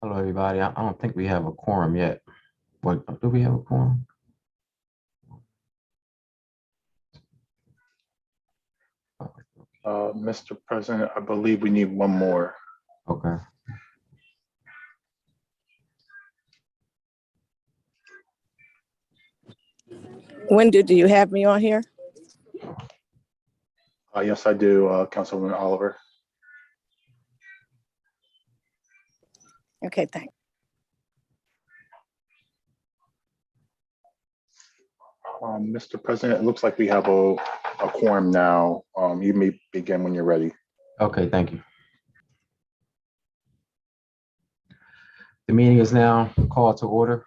Hello, everybody. I don't think we have a quorum yet. What, do we have a quorum? Mr. President, I believe we need one more. Okay. Wendy, do you have me on here? Yes, I do, Councilman Oliver. Okay, thanks. Mr. President, it looks like we have a quorum now. You may begin when you're ready. Okay, thank you. The meeting is now called to order.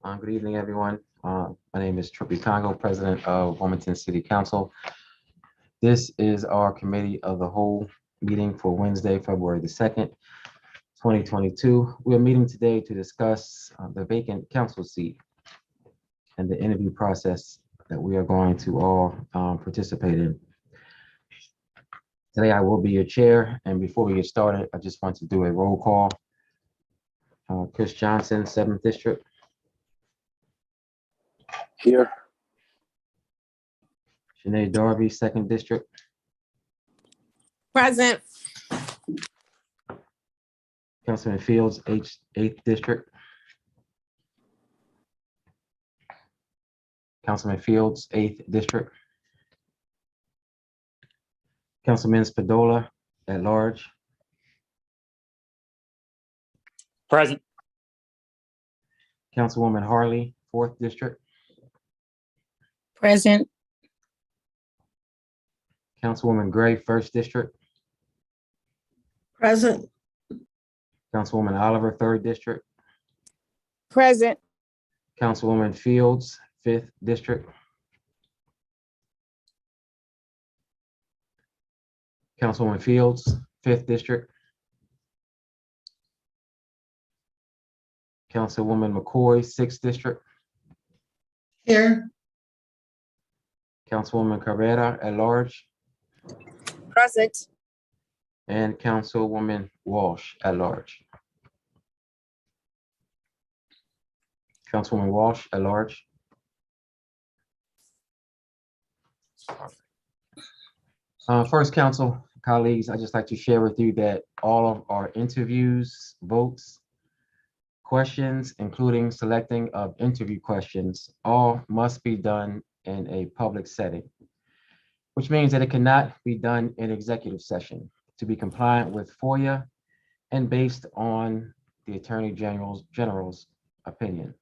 Good evening, everyone. My name is Trippy Congo, President of Wilmington City Council. This is our committee of the whole meeting for Wednesday, February the 2nd, 2022. We are meeting today to discuss the vacant council seat and the interview process that we are going to all participate in. Today I will be your chair, and before we get started, I just want to do a roll call. Chris Johnson, 7th District. Here. Sinead Darby, 2nd District. Present. Councilman Fields, 8th District. Councilman Fields, 8th District. Councilman Spadola, at large. Present. Councilwoman Harley, 4th District. Present. Councilwoman Gray, 1st District. Present. Councilwoman Oliver, 3rd District. Present. Councilwoman Fields, 5th District. Councilwoman Fields, 5th District. Councilwoman McCoy, 6th District. Here. Councilwoman Carrera, at large. Present. And Councilwoman Walsh, at large. Councilwoman Walsh, at large. First, council colleagues, I'd just like to share with you that all of our interviews, votes, questions, including selecting of interview questions, all must be done in a public setting, which means that it cannot be done in executive session to be compliant with FOIA and based on the Attorney General's opinion.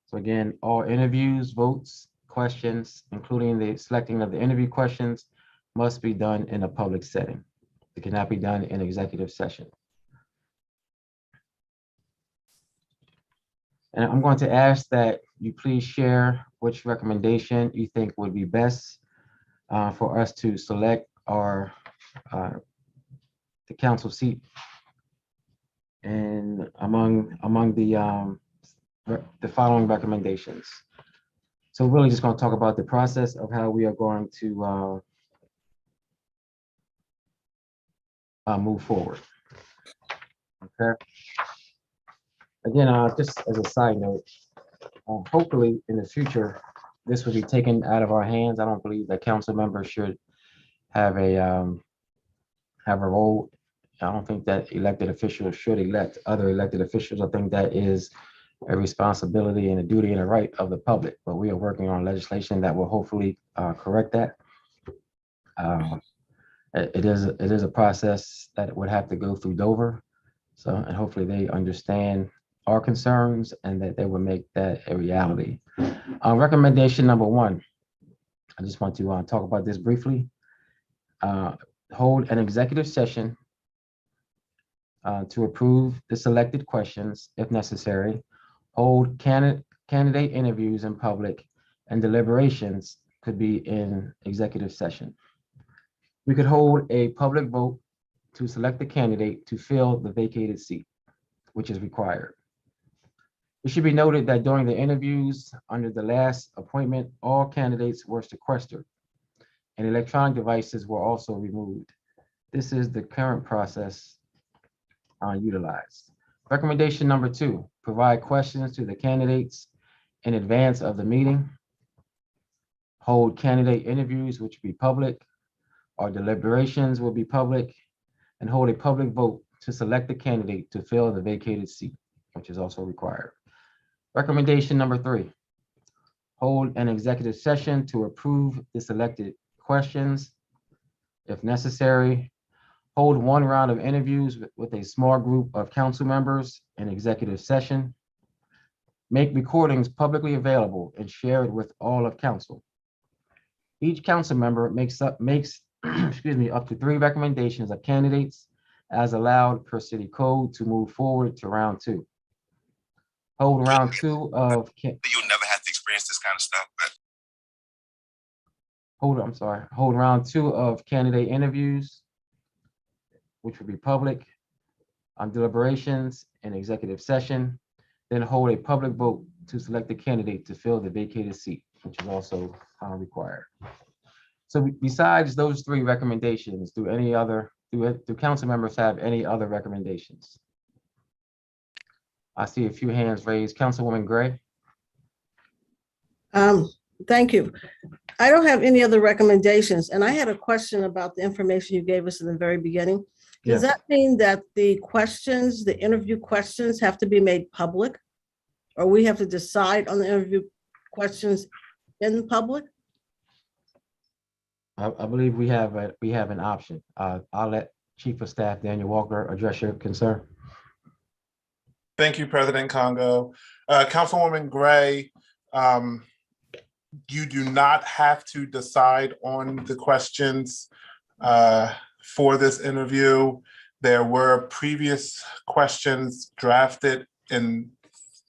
So again, all interviews, votes, questions, including the selecting of the interview questions, must be done in a public setting. It cannot be done in executive session. And I'm going to ask that you please share which recommendation you think would be best for us to select our the council seat, and among the following recommendations. So we're really just going to talk about the process of how we are going to move forward. Okay. Again, just as a side note, hopefully in the future, this will be taken out of our hands. I don't believe that council members should have a role. I don't think that elected officials should elect other elected officials. I think that is a responsibility and a duty and a right of the public. But we are working on legislation that will hopefully correct that. It is a process that would have to go through Dover. So, and hopefully they understand our concerns and that they will make that a reality. Recommendation number 1, I just want to talk about this briefly. Hold an executive session to approve the selected questions if necessary. Hold candidate interviews in public, and deliberations could be in executive session. We could hold a public vote to select the candidate to fill the vacated seat, which is required. It should be noted that during the interviews under the last appointment, all candidates were sequestered. and electronic devices were also removed. This is the current process utilized. Recommendation number 2, provide questions to the candidates in advance of the meeting. Hold candidate interviews, which will be public. Our deliberations will be public, and hold a public vote to select the candidate to fill the vacated seat, which is also required. Recommendation number 3, hold an executive session to approve the selected questions. If necessary, hold one round of interviews with a small group of council members in executive session. Make recordings publicly available and share it with all of council. Each council member makes excuse me, up to 3 recommendations of candidates as allowed per city code to move forward to round 2. Hold round 2 of You'll never have to experience this kind of stuff, but hold round 2 of candidate interviews, which will be public, on deliberations and executive session. Then hold a public vote to select the candidate to fill the vacated seat, which is also required. So besides those 3 recommendations, do council members have any other recommendations? I see a few hands raised. Councilwoman Gray? Thank you. I don't have any other recommendations, and I had a question about the information you gave us in the very beginning. Does that mean that the questions, the interview questions have to be made public? Or we have to decide on the interview questions in public? I believe we have an option. I'll let Chief of Staff Daniel Walker address your concern. Thank you, President Congo. Councilwoman Gray, you do not have to decide on the questions for this interview. There were previous questions drafted in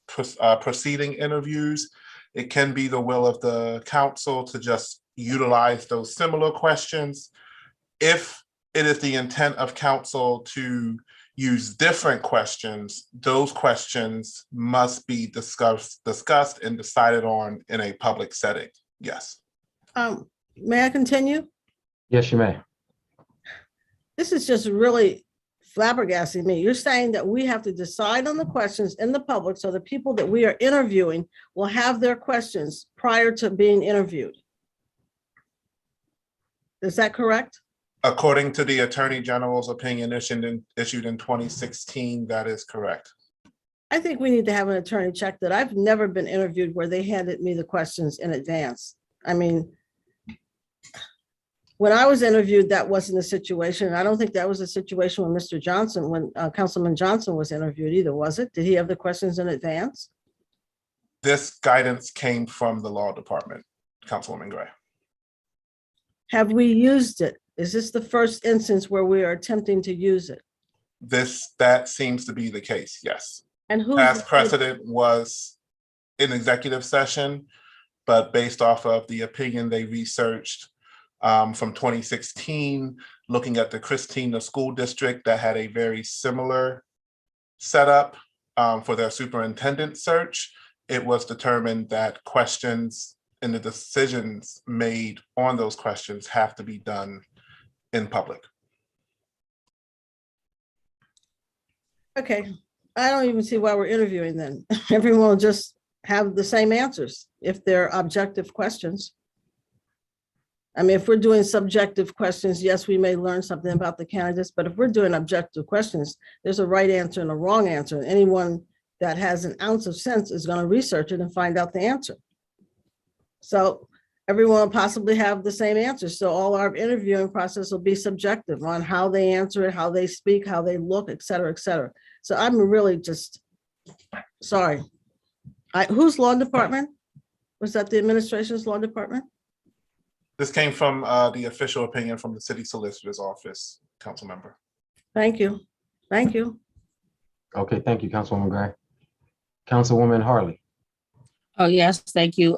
preceding interviews. It can be the will of the council to just utilize those similar questions. If it is the intent of council to use different questions, those questions must be discussed and decided on in a public setting. Yes. May I continue? Yes, you may. This is just really flabbergasting me. You're saying that we have to decide on the questions in the public so the people that we are interviewing will have their questions prior to being interviewed. Is that correct? According to the Attorney General's opinion issued in 2016, that is correct. I think we need to have an attorney check that. I've never been interviewed where they handed me the questions in advance. I mean, when I was interviewed, that wasn't a situation. I don't think that was a situation when Mr. Johnson, when Councilman Johnson was interviewed either, was it? Did he have the questions in advance? This guidance came from the law department, Councilwoman Gray. Have we used it? Is this the first instance where we are attempting to use it? That seems to be the case, yes. And who? Past precedent was in executive session, but based off of the opinion they researched from 2016, looking at the Christina School District that had a very similar setup for their superintendent search, it was determined that questions and the decisions made on those questions have to be done in public. Okay, I don't even see why we're interviewing then. Everyone will just have the same answers if they're objective questions. I mean, if we're doing subjective questions, yes, we may learn something about the candidates, but if we're doing objective questions, there's a right answer and a wrong answer. And anyone that has an ounce of sense is going to research it and find out the answer. So everyone will possibly have the same answer. So all our interviewing process will be subjective on how they answer it, how they speak, how they look, et cetera, et cetera. So I'm really just, sorry. Whose law department? Was that the administration's law department? This came from the official opinion from the city solicitor's office, council member. Thank you. Thank you. Okay, thank you, Councilwoman Gray. Councilwoman Harley. Oh, yes, thank you,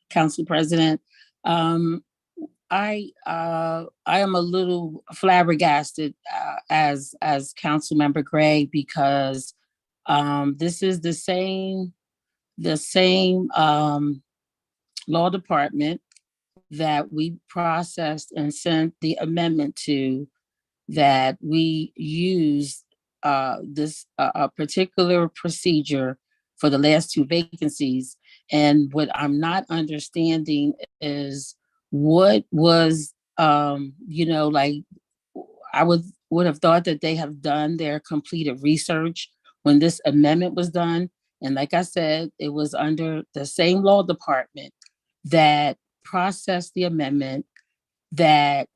Council President. I am a little flabbergasted as Councilmember Gray because this is the same law department that we processed and sent the amendment to, that we use this a particular procedure for the last two vacancies. And what I'm not understanding is what was, like, I would have thought that they have done their completed research when this amendment was done. And like I said, it was under the same law department that processed the amendment, that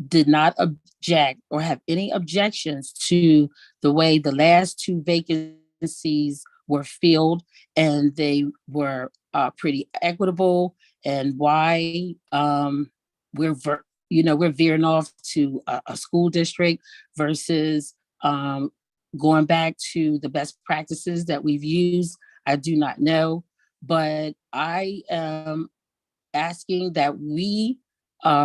did not object or have any objections to the way the last two vacancies were filled, and they were pretty equitable, and why we're veering off to a school district versus going back to the best practices that we've used. I do not know, but I am asking that we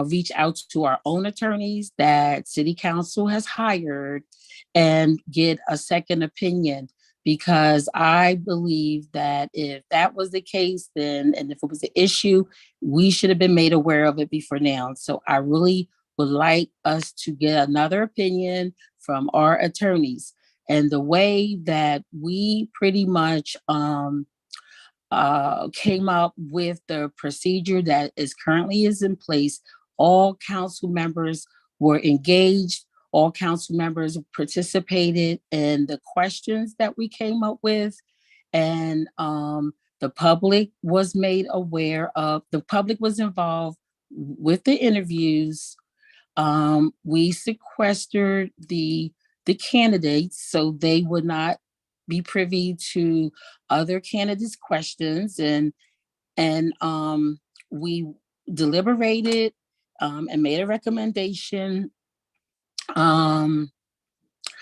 reach out to our own attorneys that City Council has hired and get a second opinion, because I believe that if that was the case, then, and if it was an issue, we should have been made aware of it before now. So I really would like us to get another opinion from our attorneys. And the way that we pretty much came up with the procedure that is in place, all council members were engaged. All council members participated in the questions that we came up with, and the public was made aware of. The public was involved with the interviews. We sequestered the candidates so they would not be privy to other candidates' questions, and we deliberated and made a recommendation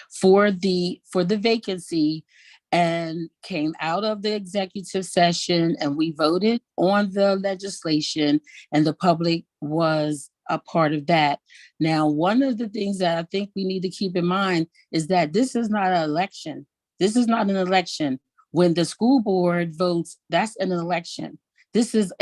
for the vacancy, and came out of the executive session, and we voted on the legislation, and the public was a part of that. Now, one of the things that I think we need to keep in mind is that this is not an election. This is not an election. When the school board votes, that's an election. This is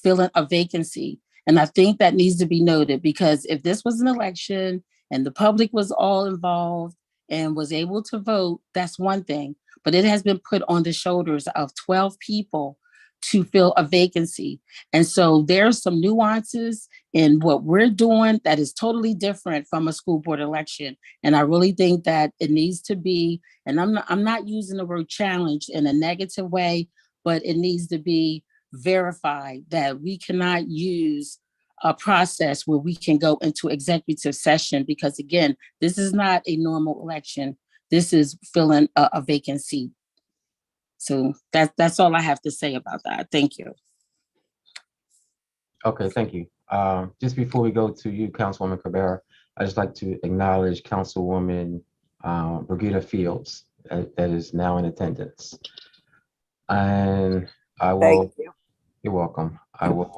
filling a vacancy. And I think that needs to be noted, because if this was an election and the public was all involved and was able to vote, that's one thing. But it has been put on the shoulders of 12 people to fill a vacancy. And so there's some nuances in what we're doing that is totally different from a school board election. And I really think that it needs to be, and I'm not using the word challenged in a negative way, but it needs to be verified that we cannot use a process where we can go into executive session, because again, this is not a normal election. This is filling a vacancy. So that's all I have to say about that. Thank you. Okay, thank you. Just before we go to you, Councilwoman Cabrera, I'd just like to acknowledge Councilwoman Brigida Fields that is now in attendance. And I will. Thank you. You're welcome. I will.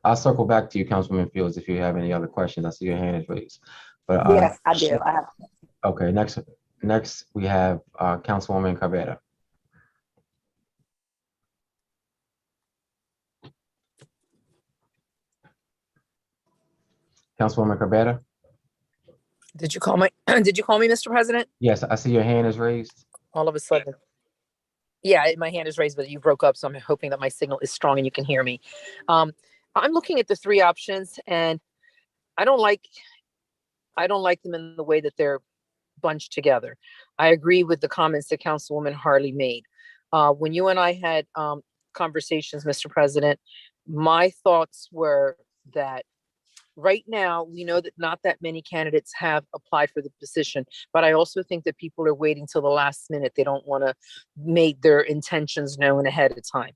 I'll circle back to you, Councilwoman Fields, if you have any other questions. I see your hand is raised. But Yes, I do. I have. okay. Next we have Councilwoman Cabrera. Councilwoman Cabrera. Did you call me, Mr. President? Yes, I see your hand is raised. All of a sudden. Yeah, my hand is raised, but you broke up. So I'm hoping that my signal is strong and you can hear me. I'm looking at the three options, and I don't like them in the way that they're bunched together. I agree with the comments that Councilwoman Harley made. When you and I had conversations, Mr. President, my thoughts were that right now, we know that not that many candidates have applied for the position, but I also think that people are waiting till the last minute. They don't want to make their intentions known ahead of time.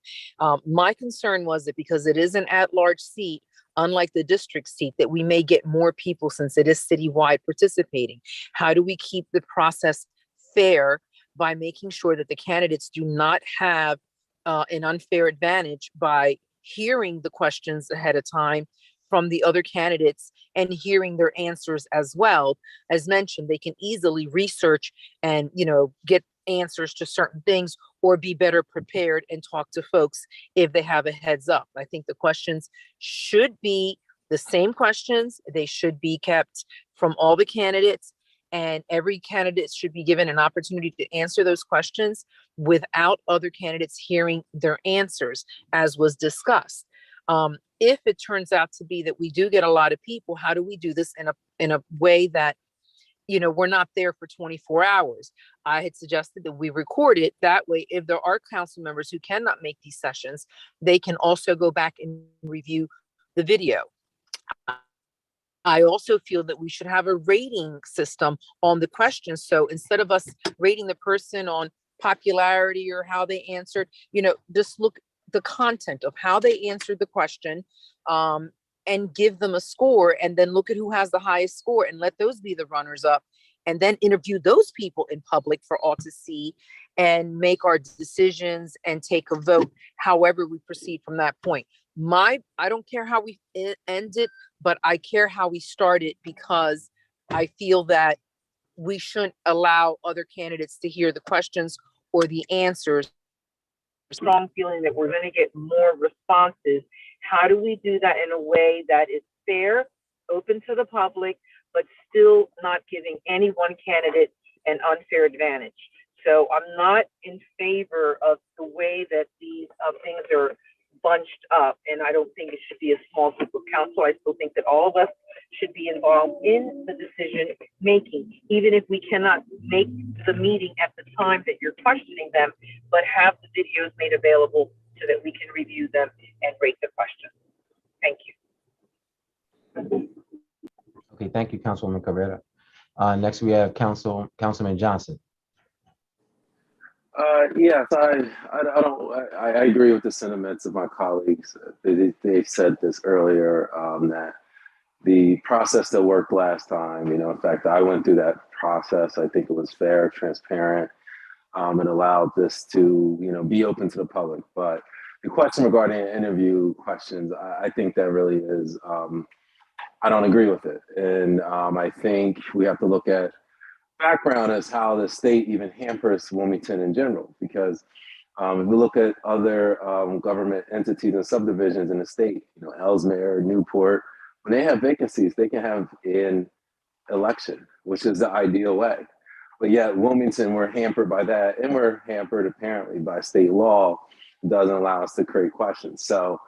My concern was that because it is an at-large seat, unlike the district seat, that we may get more people since it is citywide participating. How do we keep the process fair by making sure that the candidates do not have an unfair advantage by hearing the questions ahead of time from the other candidates and hearing their answers as well? As mentioned, they can easily research and, get answers to certain things or be better prepared and talk to folks if they have a heads up. I think the questions should be the same questions. They should be kept from all the candidates, and every candidate should be given an opportunity to answer those questions without other candidates hearing their answers, as was discussed. If it turns out to be that we do get a lot of people, how do we do this in a way that, you know, we're not there for 24 hours? I had suggested that we record it. That way, if there are council members who cannot make these sessions, they can also go back and review the video. I also feel that we should have a rating system on the questions. So instead of us rating the person on popularity or how they answered, you know, just look the content of how they answered the question, and give them a score, and then look at who has the highest score and let those be the runners up, and then interview those people in public for all to see and make our decisions and take a vote, however we proceed from that point. I don't care how we end it, but I care how we start it, because I feel that we shouldn't allow other candidates to hear the questions or the answers. Strong feeling that we're going to get more responses. How do we do that in a way that is fair, open to the public, but still not giving any one candidate an unfair advantage? So I'm not in favor of the way that these things are bunched up, and I don't think it should be a small group of council. I still think that all of us should be involved in the decision making, even if we cannot make the meeting at the time that you're questioning them, but have the videos made available so that we can review them and rate the questions. Thank you. Okay, thank you, Councilwoman Cabrera. Next, we have Councilman Johnson. Yes, I agree with the sentiments of my colleagues. They said this earlier, that the process that worked last time, you know, in fact, I went through that process. I think it was fair, transparent, and allowed this to, you know, be open to the public. But the question regarding interview questions, I think that really is, I don't agree with it. And I think we have to look at background as how the state even hampers Wilmington in general, because if we look at other government entities and subdivisions in the state, you know, Ellesmere, Newport, when they have vacancies, they can have an election, which is the ideal way. But yet Wilmington, we're hampered by that, and we're hampered apparently by state law, doesn't allow us to create questions. So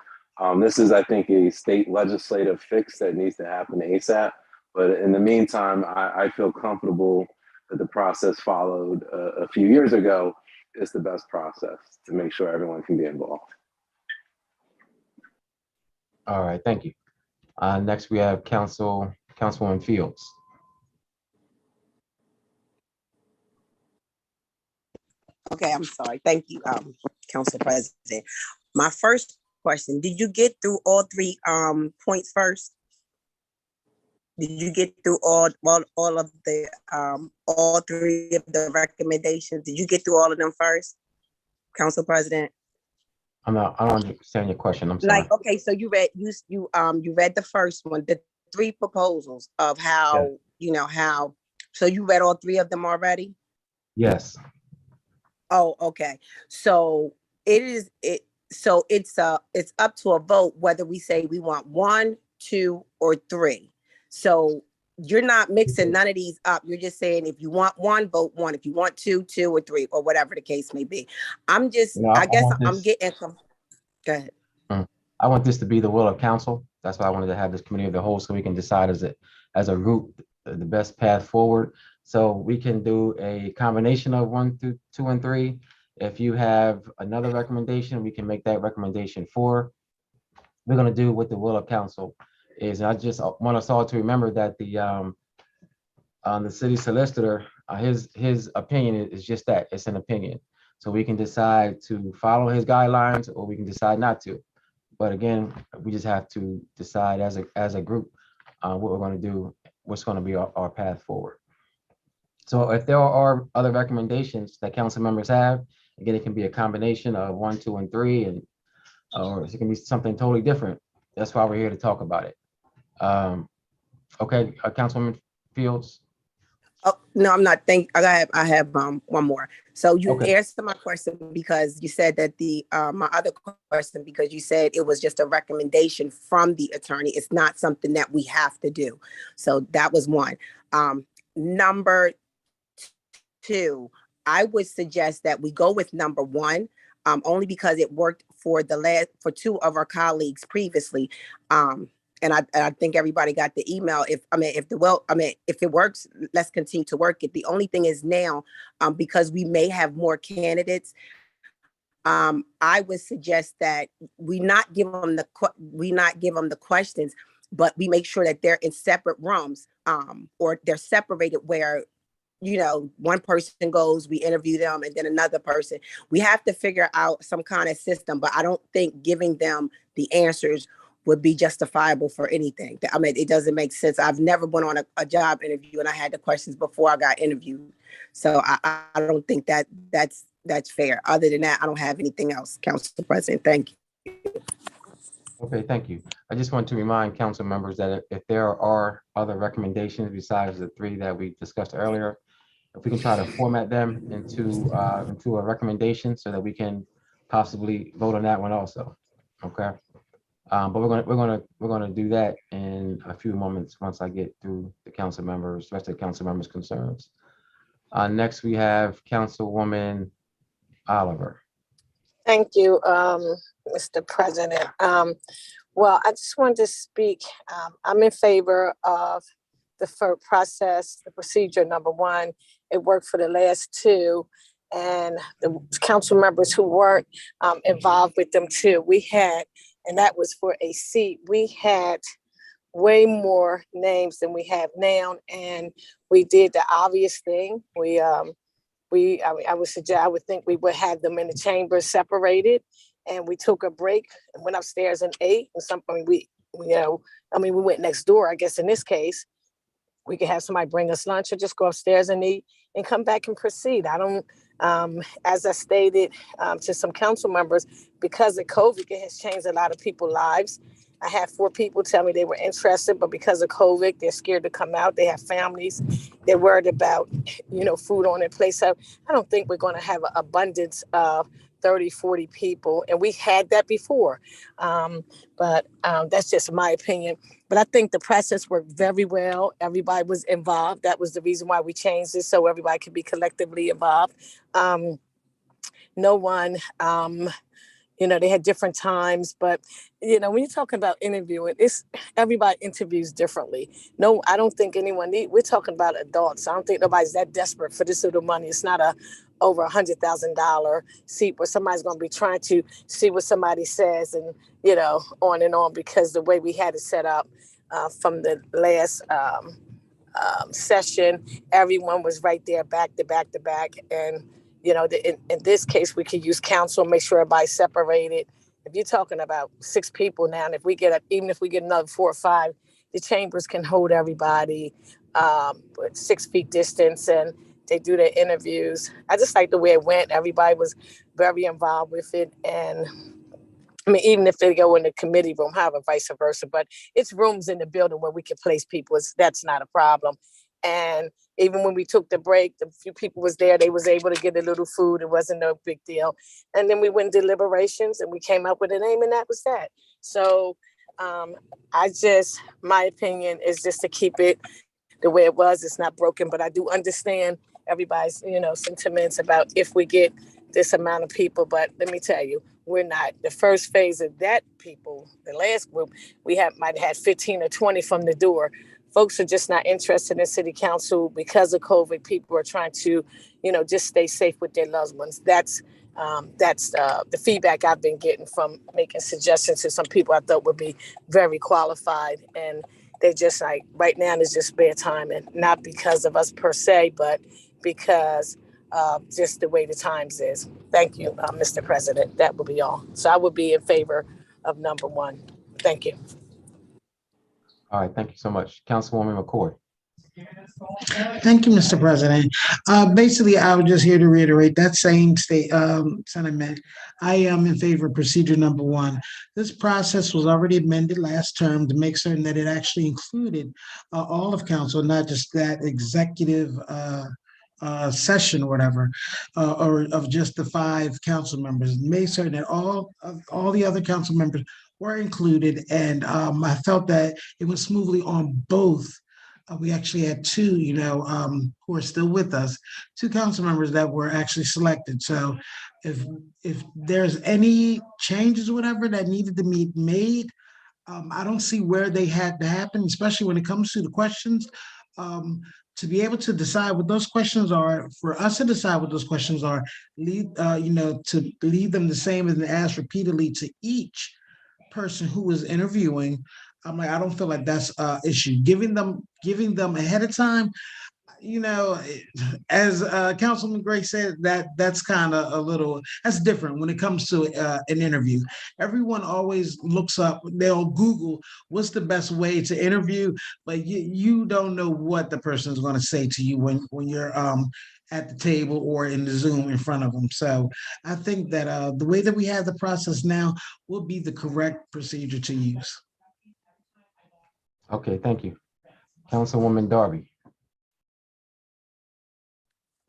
this is, I think, a state legislative fix that needs to happen ASAP. But in the meantime, I feel comfortable that the process followed a few years ago is the best process to make sure everyone can be involved. All right, thank you. Next, we have Councilwoman Fields. Okay, I'm sorry. Thank you, Council President. My first question, did you get through all three points first? Did you get through all of the all three of the recommendations? Did you get through all of them first, Council President? I don't understand your question. I'm sorry. Like, okay, so you read the first one, the three proposals of how, Yeah. you know, how, so you read all three of them already? Yes. Oh, okay. So it's up to a vote whether we say we want 1, 2, or 3. So you're not mixing none of these up. You're just saying if you want 1, vote 1. If you want 2, 2, or 3, or whatever the case may be. I'm just, No, I guess want I'm this- getting, go ahead. I want this to be the will of council. That's why I wanted to have this committee of the whole, so we can decide as a group the best path forward. So we can do a combination of 1 through 2 and 3. If you have another recommendation, we can make that recommendation 4. We're gonna do what the will of council is. I just want us all to remember that the city solicitor, his opinion is just that, it's an opinion. So we can decide to follow his guidelines, or we can decide not to. But again, we just have to decide as a group what we're going to do, what's going to be our path forward. So if there are other recommendations that council members have, again, it can be a combination of 1, 2, and 3, and or it can be something totally different. That's why we're here to talk about it. Okay, Councilwoman Fields. No, I'm not. I have one more. So you Okay. answered my question because you said that my other question, because you said it was just a recommendation from the attorney. It's not something that we have to do. So that was one. Number two, I would suggest that we go with number one, only because it worked for two of our colleagues previously. And I think everybody got the email. If it works, let's continue to work it. The only thing is now, because we may have more candidates, I would suggest that we not give them the questions, but we make sure that they're in separate rooms, or they're separated where, one person goes, we interview them, and then another person. We have to figure out some kind of system, but I don't think giving them the answers would be justifiable for anything. It doesn't make sense. I've never been on a job interview and I had the questions before I got interviewed. So I don't think that's fair. Other than that, I don't have anything else, Council President. Thank you. Okay, thank you. I just want to remind council members that if there are other recommendations besides the three that we discussed earlier, if we can try to format them into a recommendation so that we can possibly vote on that one also. Okay. But we're gonna do that in a few moments once I get through the rest of the council members' concerns. Next we have Councilwoman Oliver. Thank you, Mr. President. Well, I just wanted to speak. I'm in favor of the process, the procedure number one. It worked for the last two, and the council members who weren't involved with them too. And that was for a seat. We had way more names than we have now, and we did the obvious thing. I would think we would have them in the chambers separated, and we took a break and went upstairs and ate. And something we went next door. I guess in this case, we could have somebody bring us lunch or just go upstairs and eat and come back and proceed. I don't, as I stated to some council members, because of COVID, it has changed a lot of people's lives. I had 4 people tell me they were interested, but because of COVID, they're scared to come out. They have families. They're worried about, food on their place. So I don't think we're going to have an abundance of 30, 40 people. And we had that before. But that's just my opinion. But I think the process worked very well. Everybody was involved. That was the reason why we changed it, so everybody could be collectively involved. No one... they had different times, but, when you're talking about interviewing, everybody interviews differently. No, I don't think we're talking about adults. I don't think nobody's that desperate for this little money. It's not over $100,000 seat where somebody's going to be trying to see what somebody says and, on and on, because the way we had it set up from the last session, everyone was right there back to back to back. And in this case, we could use council, make sure everybody's separated. If you're talking about 6 people now, and even if we get another 4 or 5, the chambers can hold everybody with 6 feet distance, and they do their interviews. I just like the way it went. Everybody was very involved with it. And even if they go in the committee room, however, vice versa, but it's rooms in the building where we can place people. That's not a problem. And even when we took the break, the few people was there, they was able to get a little food. It wasn't no big deal. And then we went deliberations and we came up with a name, and that was that. So my opinion is just to keep it the way it was. It's not broken, but I do understand everybody's, sentiments about if we get this amount of people. But let me tell you, we're not. The first phase of that people, the last group, might have had 15 or 20 from the door. Folks are just not interested in city council because of COVID. People are trying to, just stay safe with their loved ones. That's the feedback I've been getting from making suggestions to some people I thought would be very qualified. And they just right now it's just spare time, and not because of us per se, but because just the way the times is. Thank you, Mr. President. That would be all. So I would be in favor of number 1. Thank you. All right, thank you so much. Councilwoman McCoy. Thank you, Mr. President. Basically, I was just here to reiterate that same sentiment. I am in favor of procedure number one. This process was already amended last term to make certain that it actually included all of council, not just that executive session or whatever, or of just the 5 council members. Made certain that all the other council members were included, and I felt that it went smoothly on both. We actually had 2, who are still with us, 2 council members that were actually selected. So if there's any changes or whatever that needed to be made, I don't see where they had to happen, especially when it comes to the questions. To be able to decide what those questions are, for us to decide what those questions are, to leave them the same and ask repeatedly to each person who was interviewing. I'm like, I don't feel like that's an issue. Giving them ahead of time, you know, as Councilman Gray said, that's kind of that's different when it comes to an interview. Everyone always looks up, they'll Google what's the best way to interview, but you don't know what the person is going to say to you when you're at the table or in the Zoom in front of them. So I think that the way that we have the process now will be the correct procedure to use. Okay, thank you. Councilwoman Darby.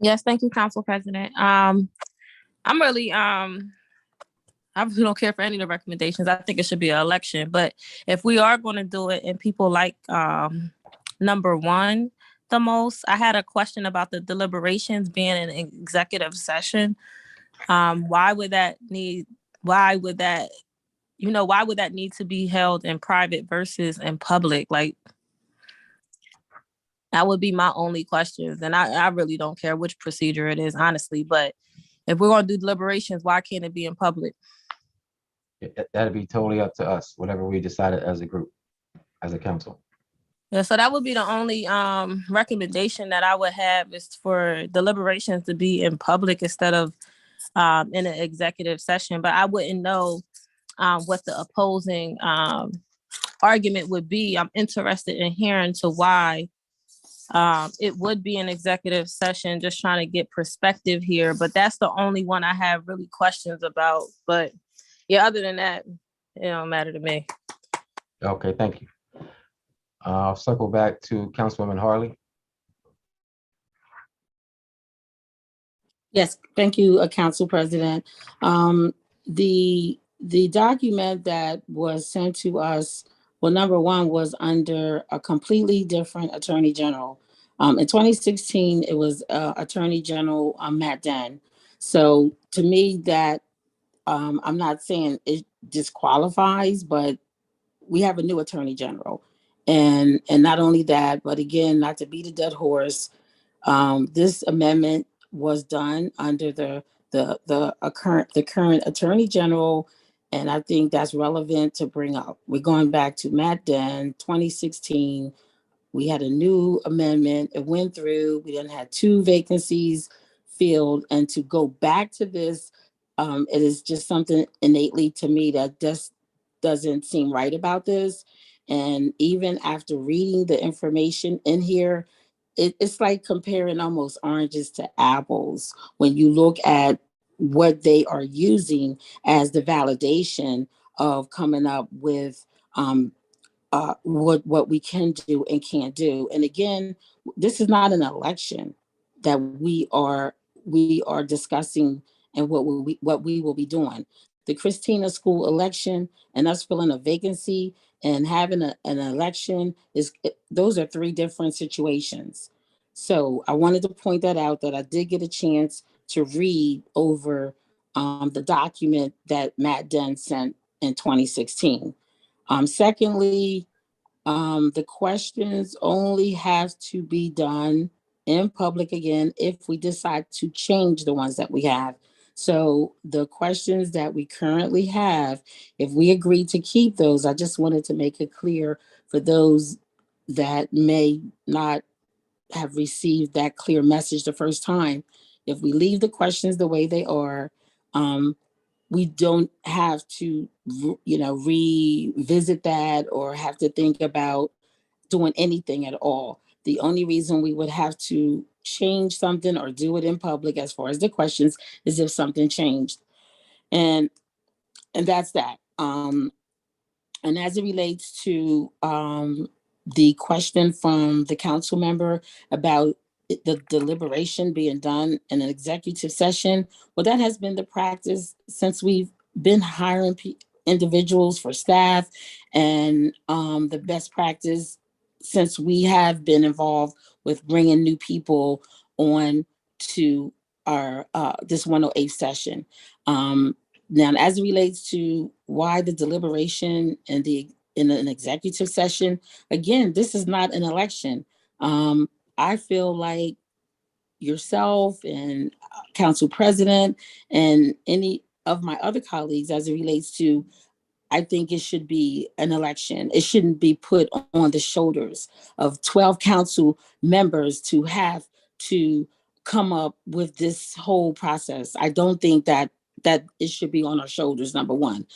Yes, thank you, Council President. I really don't care for any of the recommendations. I think it should be an election. But if we are going to do it and people like number one the most, I had a question about the deliberations being an executive session. Why would that need to be held in private versus in public? Like, that would be my only questions. And I really don't care which procedure it is, honestly. But if we're going to do deliberations, why can't it be in public? That'd be totally up to us, whatever we decided as a group, as a council. Yeah, so that would be the only recommendation that I would have, is for deliberations to be in public instead of in an executive session. But I wouldn't know what the opposing argument would be. I'm interested in hearing to why it would be an executive session, just trying to get perspective here. But that's the only one I have really questions about. But yeah, other than that, it don't matter to me. Okay, thank you. I'll circle back to Councilwoman Harley. Yes, thank you, Council President. The document that was sent to us, well, number one, was under a completely different Attorney General. In 2016, it was Attorney General Matt Den. So to me, that I'm not saying it disqualifies, but we have a new Attorney General. And not only that, but again, not to beat a dead horse, this amendment was done under the current Attorney General, and I think that's relevant to bring up. We're going back to Matt Den, 2016. We had a new amendment. It went through. We then had 2 vacancies filled, and to go back to this, it is just something innately to me that just doesn't seem right about this. And even after reading the information in here, it's like comparing almost oranges to apples when you look at what they are using as the validation of coming up with what we can do and can't do. And again, this is not an election that we are discussing and what we will be doing. The Christina School election and us filling a vacancy and having an election those are 3 different situations. So I wanted to point that out, that I did get a chance to read over the document that Matt Den sent in 2016. Secondly, the questions only have to be done in public again if we decide to change the ones that we have. So the questions that we currently have, if we agree to keep those, I just wanted to make it clear for those that may not have received that clear message the first time. If we leave the questions the way they are, we don't have to, revisit that or have to think about doing anything at all. The only reason we would have to change something or do it in public as far as the questions is if something changed. And that's that. And as it relates to the question from the council member about the deliberation being done in an executive session, well, that has been the practice since we've been hiring individuals for staff, and the best practice since we have been involved with bringing new people on to our this 108 session. Now, as it relates to why the deliberation in an executive session, again, this is not an election. I feel like yourself and council president and any of my other colleagues, as it relates to, I think it should be an election. It shouldn't be put on the shoulders of 12 council members to have to come up with this whole process. I don't think that it should be on our shoulders, number one,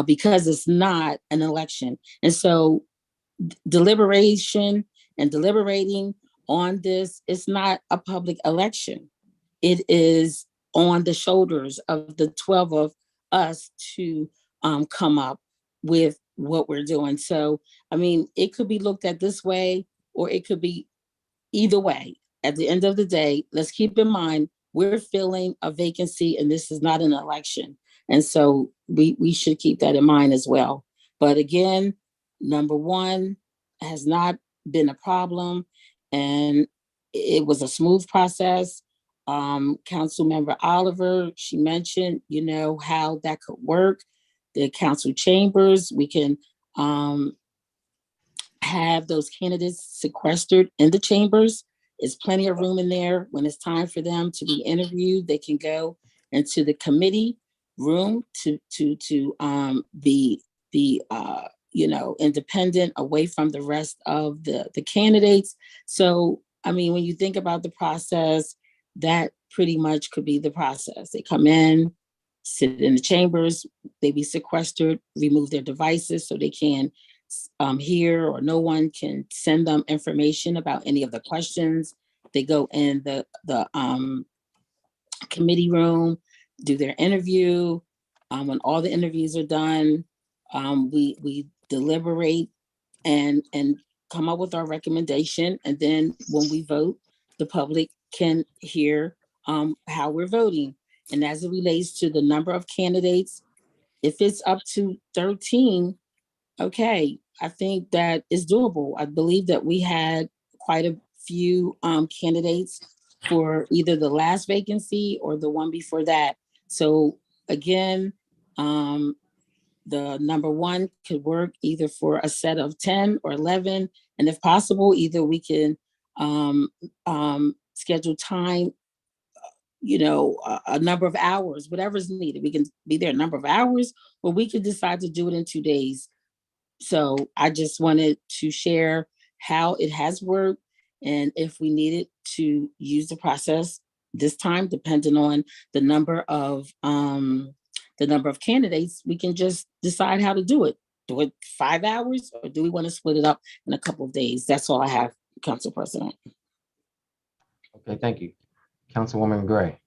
because it's not an election. And so deliberation and deliberating on this, it's not a public election. It is on the shoulders of the 12 of us to come up with what we're doing. So, I mean, it could be looked at this way, or it could be either way. At the end of the day, let's keep in mind, we're filling a vacancy and this is not an election. And so we should keep that in mind as well. But again, number one has not been a problem, and it was a smooth process. Councilmember Oliver, she mentioned, how that could work. The council chambers, we can have those candidates sequestered in the chambers. There's plenty of room in there. When it's time for them to be interviewed, they can go into the committee room to be independent, away from the rest of the candidates. So, I mean, when you think about the process, that pretty much could be the process. They come in, sit in the chambers, they be sequestered, remove their devices so they can hear, or no one can send them information about any of the questions. They go in the committee room, do their interview. When all the interviews are done, we deliberate and come up with our recommendation. And then when we vote, the public can hear how we're voting. And as it relates to the number of candidates, if it's up to 13, okay, I think that is doable. I believe that we had quite a few candidates for either the last vacancy or the one before that. So again, the number one could work either for a set of 10 or 11. And if possible, either we can schedule time, a number of hours, whatever's needed. We can be there a number of hours, or we could decide to do it in 2 days. So I just wanted to share how it has worked, and if we needed to use the process this time, depending on the number of candidates, we can just decide how to do it. Do it 5 hours, or do we want to split it up in a couple of days? That's all I have, Council President. Okay, thank you. Councilwoman Gray.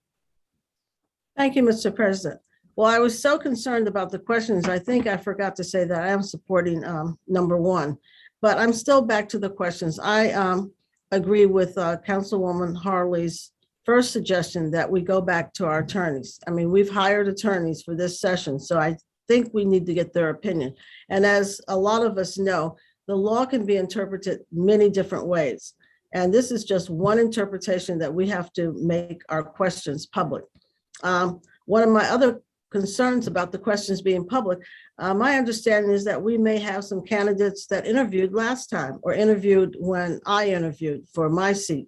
Thank you, Mr. President. Well, I was so concerned about the questions, I think I forgot to say that I am supporting number one, but I'm still back to the questions. I agree with Councilwoman Harley's first suggestion that we go back to our attorneys. I mean, we've hired attorneys for this session, so I think we need to get their opinion. And as a lot of us know, the law can be interpreted many different ways. And this is just one interpretation that we have to make our questions public. One of my other concerns about the questions being public, my understanding is that we may have some candidates that interviewed last time or interviewed when I interviewed for my seat.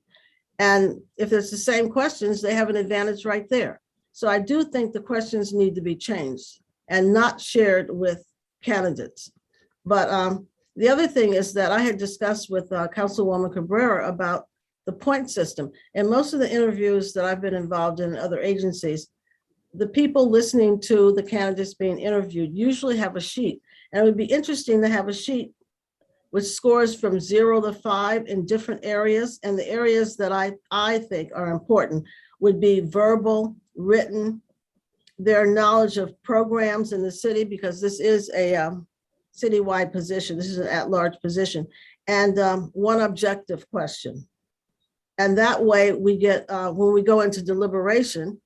And if it's the same questions, they have an advantage right there. So I do think the questions need to be changed and not shared with candidates. But the other thing is that I had discussed with Councilwoman Cabrera about the point system. And most of the interviews that I've been involved in other agencies, the people listening to the candidates being interviewed usually have a sheet. And it would be interesting to have a sheet which scores from 0 to 5 in different areas. And the areas that I think are important would be verbal, written, their knowledge of programs in the city, because this is a citywide position. This is an at-large position, and one objective question. And that way we get, when we go into deliberation,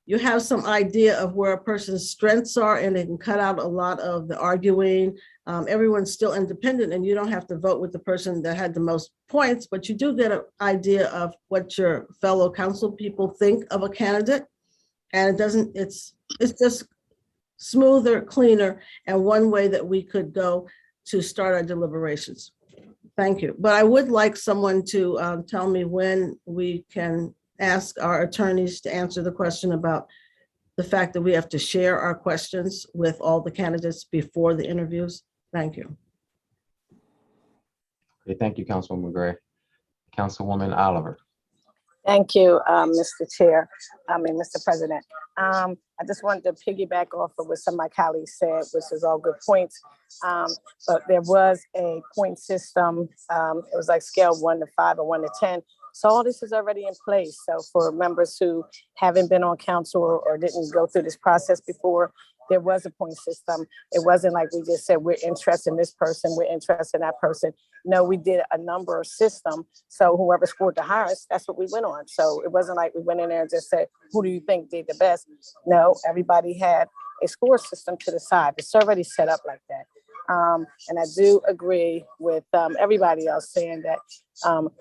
you have some idea of where a person's strengths are, and they can cut out a lot of the arguing. Everyone's still independent, and you don't have to vote with the person that had the most points, but you do get an idea of what your fellow council people think of a candidate. And it's just smoother, cleaner, and one way that we could go to start our deliberations. Thank you. But I would like someone to tell me when we can ask our attorneys to answer the question about the fact that we have to share our questions with all the candidates before the interviews. Thank you. Okay, thank you, Councilwoman Gray. Councilwoman Oliver. Thank you, Mr. President. I just wanted to piggyback off of what some of my colleagues said, which is all good points. But there was a point system. It was like scale 1 to 5 or 1 to 10. So all this is already in place. So for members who haven't been on council or didn't go through this process before, there was a point system. It wasn't like we just said, we're interested in this person, we're interested in that person. No, we did a number system. So whoever scored the highest, that's what we went on. So it wasn't like we went in there and just said, who do you think did the best? No, everybody had a score system to the side. It's already set up like that. And I do agree with everybody else saying that,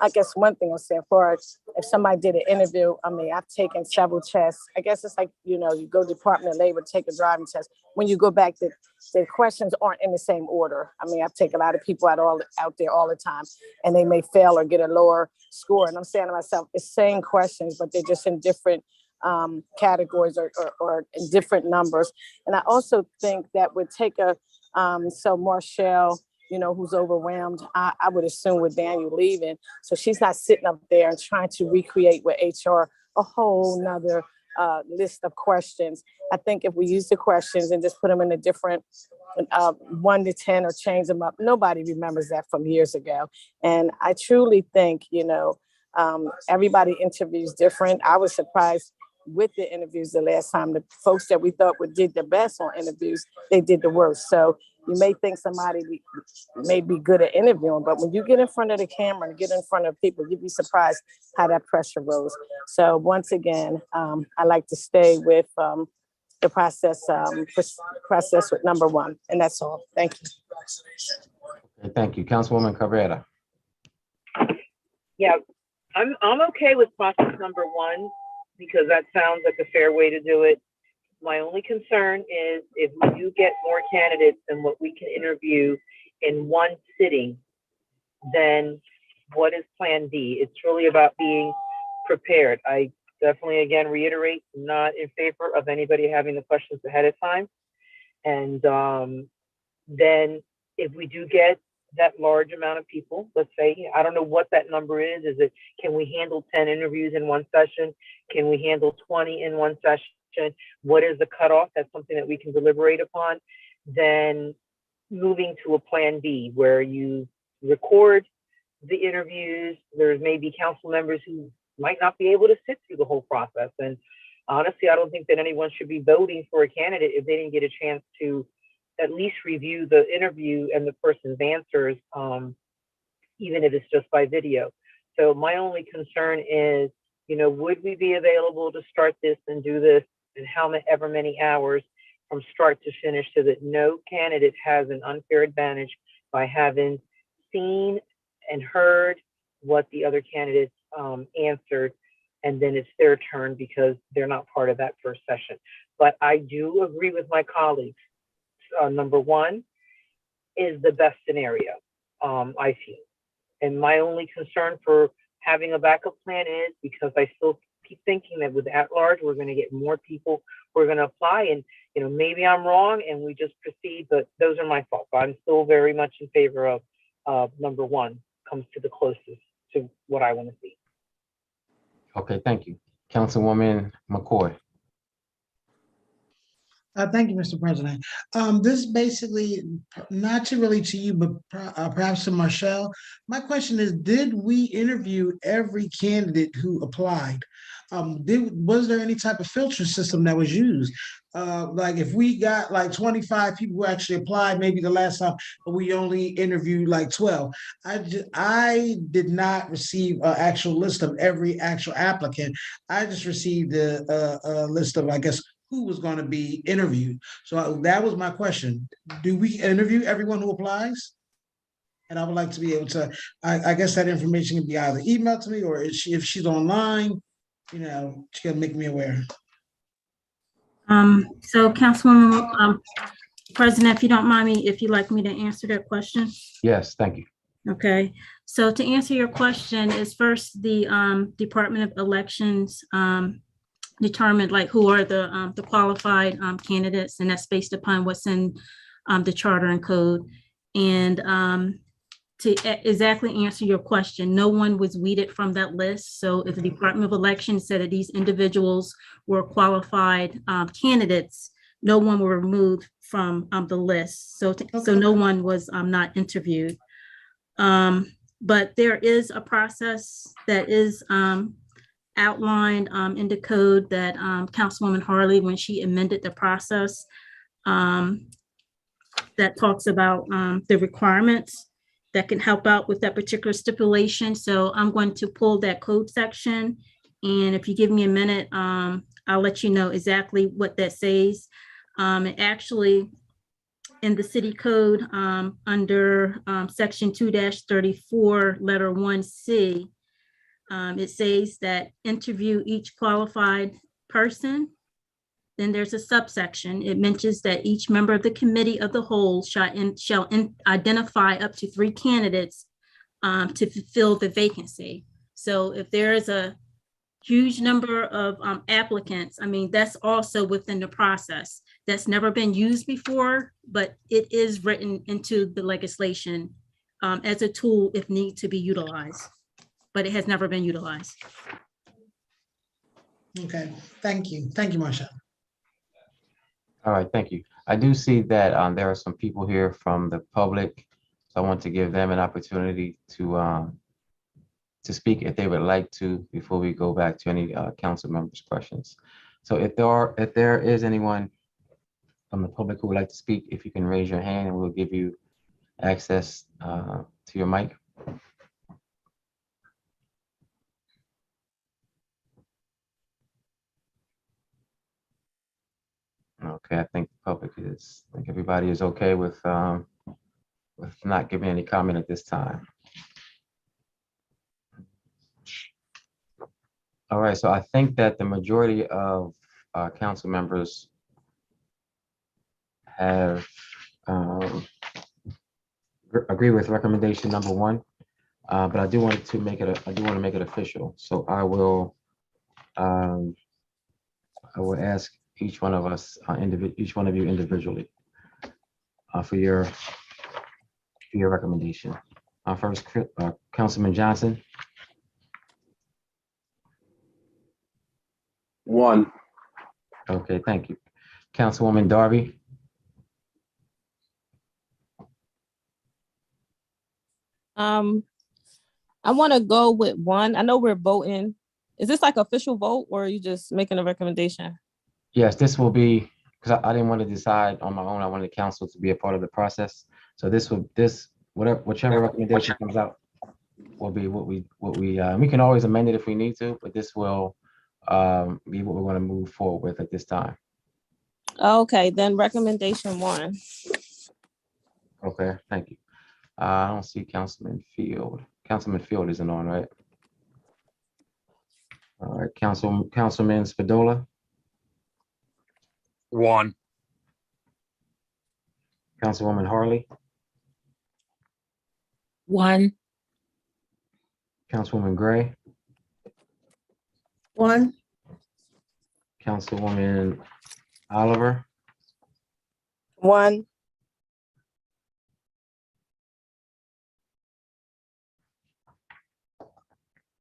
I guess one thing I'm saying for if somebody did an interview, I mean, I've taken several tests. I guess it's like, you know, you go Department of Labor, take a driving test. When you go back, the questions aren't in the same order. I mean, I've taken a lot of people out there all the time, and they may fail or get a lower score. And I'm saying to myself, it's same questions, but they're just in different categories or in different numbers. And I also think that would take so Marshall, you know, who's overwhelmed, I would assume with Daniel leaving. So she's not sitting up there and trying to recreate with HR a whole nother list of questions. I think if we use the questions and just put them in a different 1 to 10 or change them up, nobody remembers that from years ago. And I truly think, you know, everybody interviews different. I was surprised with the interviews the last time. The folks that we thought did the best on interviews, they did the worst. So you may think somebody may be good at interviewing, but when you get in front of the camera and get in front of people, you'd be surprised how that pressure rose. So once again, I like to stay with the process with number 1, and that's all. Thank you. Okay, thank you, Councilwoman Cabrera. Yeah, I'm okay with process number 1 because that sounds like a fair way to do it. My only concern is if we do get more candidates than what we can interview in one sitting, then what is plan B? It's really about being prepared. I definitely, again, reiterate, not in favor of anybody having the questions ahead of time. And then if we do get that large amount of people, let's say, I don't know what that number is. Is it, can we handle 10 interviews in one session? Can we handle 20 in one session? What is the cutoff? That's something that we can deliberate upon. Then moving to a plan B where you record the interviews. There's maybe council members who might not be able to sit through the whole process. And honestly, I don't think that anyone should be voting for a candidate if they didn't get a chance to at least review the interview and the person's answers, even if it's just by video. So my only concern is, you know, would we be available to start this and do this in however many hours from start to finish, so that no candidate has an unfair advantage by having seen and heard what the other candidates answered, and then it's their turn because they're not part of that first session. But I do agree with my colleagues. Number 1 is the best scenario, I feel. And my only concern for having a backup plan is because I still keep thinking that with at-large, we're going to get more people who are going to apply. And, you know, maybe I'm wrong and we just proceed, but those are my thoughts. I'm still very much in favor of number 1, comes to the closest to what I want to see. Okay, thank you. Councilwoman McCoy. Thank you, Mr. President. This basically, not to really to you, but perhaps to Marshall. My question is, did we interview every candidate who applied? Was there any type of filter system that was used? Like if we got like 25 people who actually applied, maybe the last time, but we only interviewed like 12. I did not receive an actual list of every actual applicant. I just received a list of, I guess, who was going to be interviewed. So that was my question. Do we interview everyone who applies? And I would like to be able to, I guess that information can be either emailed to me, or if she's online, she can make me aware. So Councilwoman, President, if you don't mind me, if you'd like me to answer that question. Yes, thank you. Okay, so to answer your question is first the Department of Elections determined like who are the qualified candidates, and that's based upon what's in the charter and code. And to exactly answer your question, no one was weeded from that list. So if the Department of Elections said that these individuals were qualified candidates, no one were removed from the list. So no one was not interviewed. But there is a process that is outlined in the code that Councilwoman Harley, when she amended the process, that talks about the requirements that can help out with that particular stipulation. So I'm going to pull that code section, and if you give me a minute, I'll let you know exactly what that says. And actually, in the city code, under section 2-34, letter 1C, it says that interview each qualified person. Then there's a subsection. It mentions that each member of the committee of the whole shall identify up to 3 candidates to fulfill the vacancy. So if there is a huge number of applicants, I mean, that's also within the process. That's never been used before, but it is written into the legislation as a tool if need to be utilized, but it has never been utilized. Okay, thank you. Thank you, Marsha. All right, thank you. I do see that there are some people here from the public, so I want to give them an opportunity to speak if they would like to before we go back to any council members' questions. So if there is anyone from the public who would like to speak, if you can raise your hand and we'll give you access to your mic. Okay, I think the public is, I think everybody is okay with not giving any comment at this time. All right, so I think that the majority of council members have agree with recommendation number 1, but I do want to make it official. So I will ask each one of us, each one of you individually, for your recommendation. First, Councilman Johnson. 1. Okay, thank you. Councilwoman Darby. I want to go with 1. I know we're voting. Is this like official vote, or are you just making a recommendation? Yes, this will be, because I didn't want to decide on my own. I wanted council to be a part of the process. So whichever recommendation comes out will be what we can always amend it if we need to, but this will be what we're going to move forward with at this time. Okay, then recommendation 1. Okay, thank you. I don't see Councilman Field. Councilman Field isn't on, right? All right, Councilman Spadola. 1. Councilwoman Harley. 1. Councilwoman Gray. 1. Councilwoman Oliver. 1.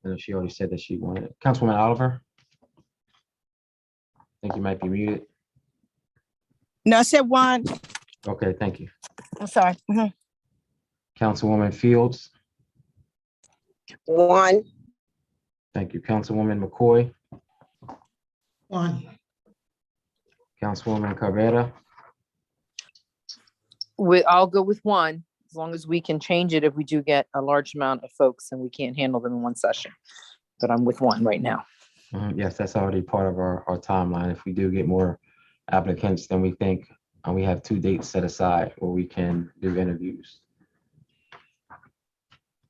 And she already said that she wanted it. Councilwoman Oliver. I think you might be muted. No, I said one. Okay, thank you. I'm sorry. Councilwoman Fields, One. thank you. Councilwoman McCoy, One. Councilwoman Carrera, I'll go with one, as long as we can change it if we do get a large amount of folks and we can't handle them in one session. But I'm with one right now. Yes, that's already part of our timeline. If we do get more applicants than we think, we have 2 dates set aside where we can do interviews.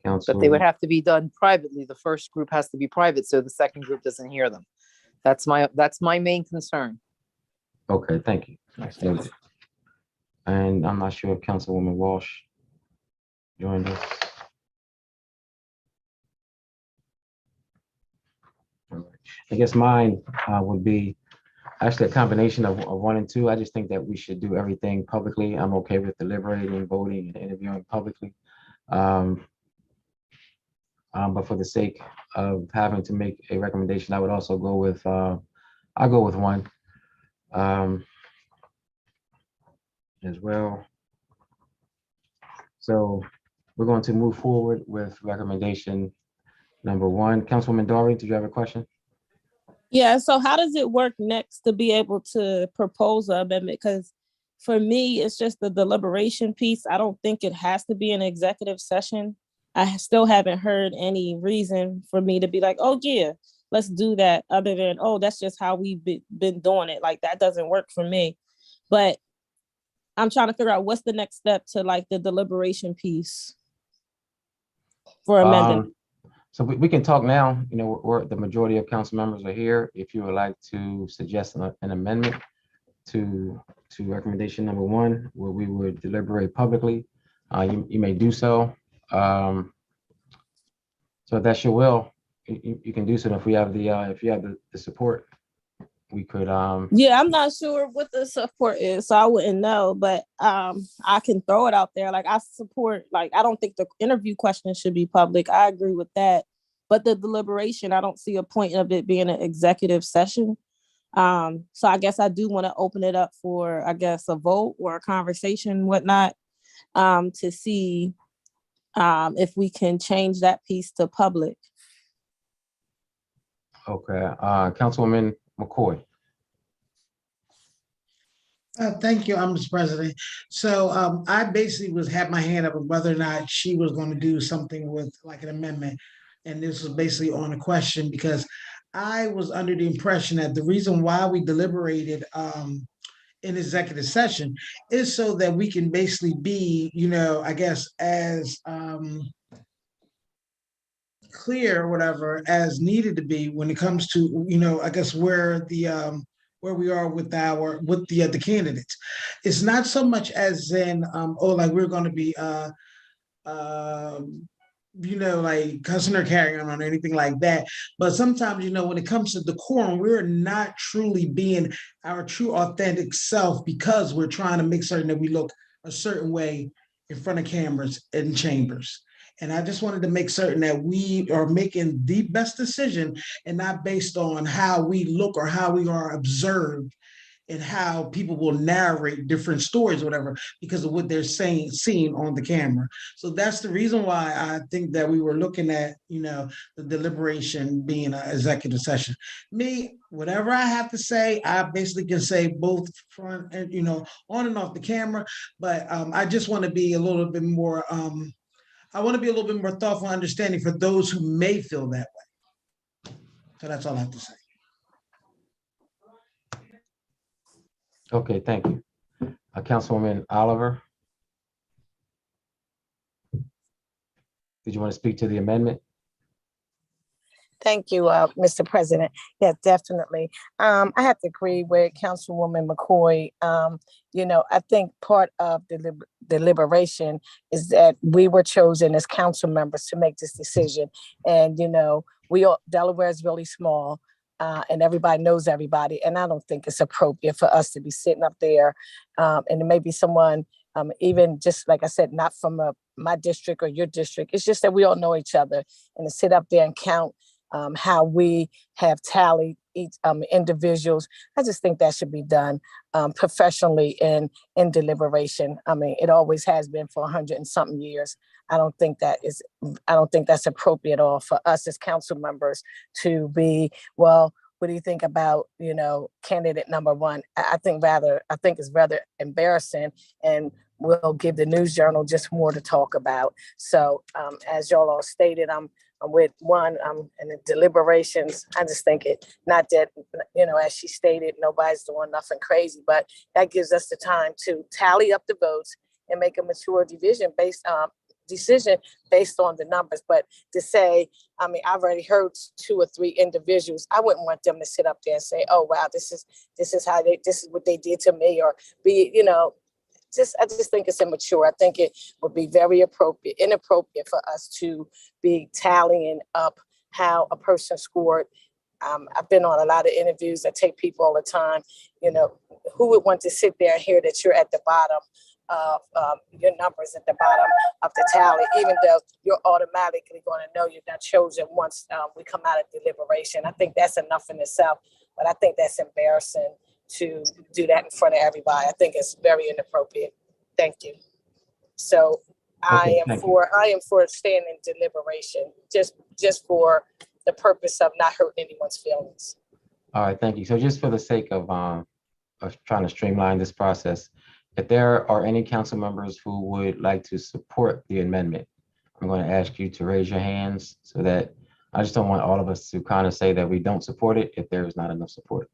But they would Council, have to be done privately. The first group has to be private, so the second group doesn't hear them. That's my main concern. okay, thank you. That's noted. And I'm not sure if Councilwoman Walsh joined us. All right. I guess mine would be actually a combination of 1 and 2. I just think that we should do everything publicly. I'm okay with deliberating, voting, and interviewing publicly. But for the sake of having to make a recommendation, I would also go with, I'll go with 1 as well. So we're going to move forward with recommendation number 1. Councilwoman Dory, did you have a question? Yeah, so how does it work next to be able to propose an amendment? Because for me, it's just the deliberation piece. I don't think it has to be an executive session. I still haven't heard any reason for me to be like, oh yeah, let's do that, other than, oh, that's just how we've been doing it. Like, that doesn't work for me. But I'm trying to figure out what's the next step to like the deliberation piece for amending. So we can talk now. You know, the majority of council members are here. If you would like to suggest an amendment to recommendation number 1, where we would deliberate publicly, you may do so. So if that's your will, you can do so. If we have the support, we could. Yeah, I'm not sure what the support is, so I wouldn't know. But I can throw it out there. Like, I support. Like, I don't think the interview question should be public. I agree with that. But the deliberation, I don't see a point of it being an executive session. So I guess I do want to open it up for, I guess, a vote or a conversation, whatnot, to see if we can change that piece to public. Okay, Councilwoman McCoy. Thank you, Mr. President. So I basically had my hand up on whether or not she was going to do something with like an amendment. And this was basically on a question because I was under the impression that the reason why we deliberated in executive session is so that we can basically be, I guess, as clear or whatever as needed to be when it comes to, I guess where we are with the candidates. It's not so much as in like we're going to be like cussing or carrying on or anything like that. But sometimes, when it comes to decorum, we're not truly being our true authentic self because we're trying to make certain that we look a certain way in front of cameras and chambers. And I just wanted to make certain that we are making the best decision and not based on how we look or how we are observed and how people will narrate different stories or whatever because of what they're seeing on the camera. So that's the reason why I think that we were looking at, the deliberation being an executive session. Me, whatever I have to say, I basically can say both front and, on and off the camera, but I just want to be a little bit more, thoughtful and understanding for those who may feel that way. So that's all I have to say. Okay, thank you. Councilwoman Oliver. Did you want to speak to the amendment? Thank you, Mr. President. Yeah, definitely. I have to agree with Councilwoman McCoy. I think part of the deliberation is that we were chosen as council members to make this decision. And, Delaware is really small. And everybody knows everybody. And I don't think it's appropriate for us to be sitting up there. And it may be someone, even just like I said, not from my district or your district. It's just that we all know each other. And to sit up there and count how we have tallied each individuals. I just think that should be done professionally and in deliberation. I mean, it always has been for 100 and something years. I don't think that's appropriate at all for us as council members to be, well, what do you think about, candidate number one? I think it's rather embarrassing, and will give the news journal just more to talk about. So as y'all all stated, I'm with one, in the deliberations. I just think not that, as she stated, nobody's doing nothing crazy, but that gives us the time to tally up the votes and make a mature decision based on the numbers. But to say, I've already heard 2 or 3 individuals. I wouldn't want them to sit up there and say, "Oh wow, this is what they did to me," or be, I just think it's immature. I think it would be very inappropriate for us to be tallying up how a person scored. I've been on a lot of interviews. I take people all the time. Who would want to sit there and hear that you're at the bottom of your numbers at the bottom of the tally, even though you're automatically going to know you're not chosen once we come out of deliberation. I think that's enough in itself, but I think that's embarrassing to do that in front of everybody. I think it's very inappropriate. Thank you. So I am for staying in deliberation, just for the purpose of not hurting anyone's feelings. All right, thank you. So just for the sake of trying to streamline this process, if there are any council members who would like to support the amendment, I'm going to ask you to raise your hands, so that I just don't want all of us to kind of say that we don't support it if there is not enough support.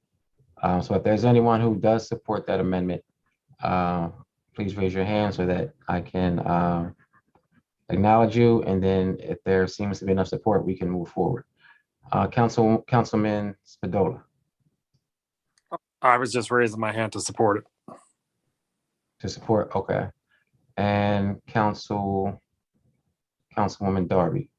So if there's anyone who does support that amendment, please raise your hand so that I can acknowledge you. And then if there seems to be enough support, we can move forward. Councilman Spadola. I was just raising my hand to support it. To support, okay. And Councilwoman Darby.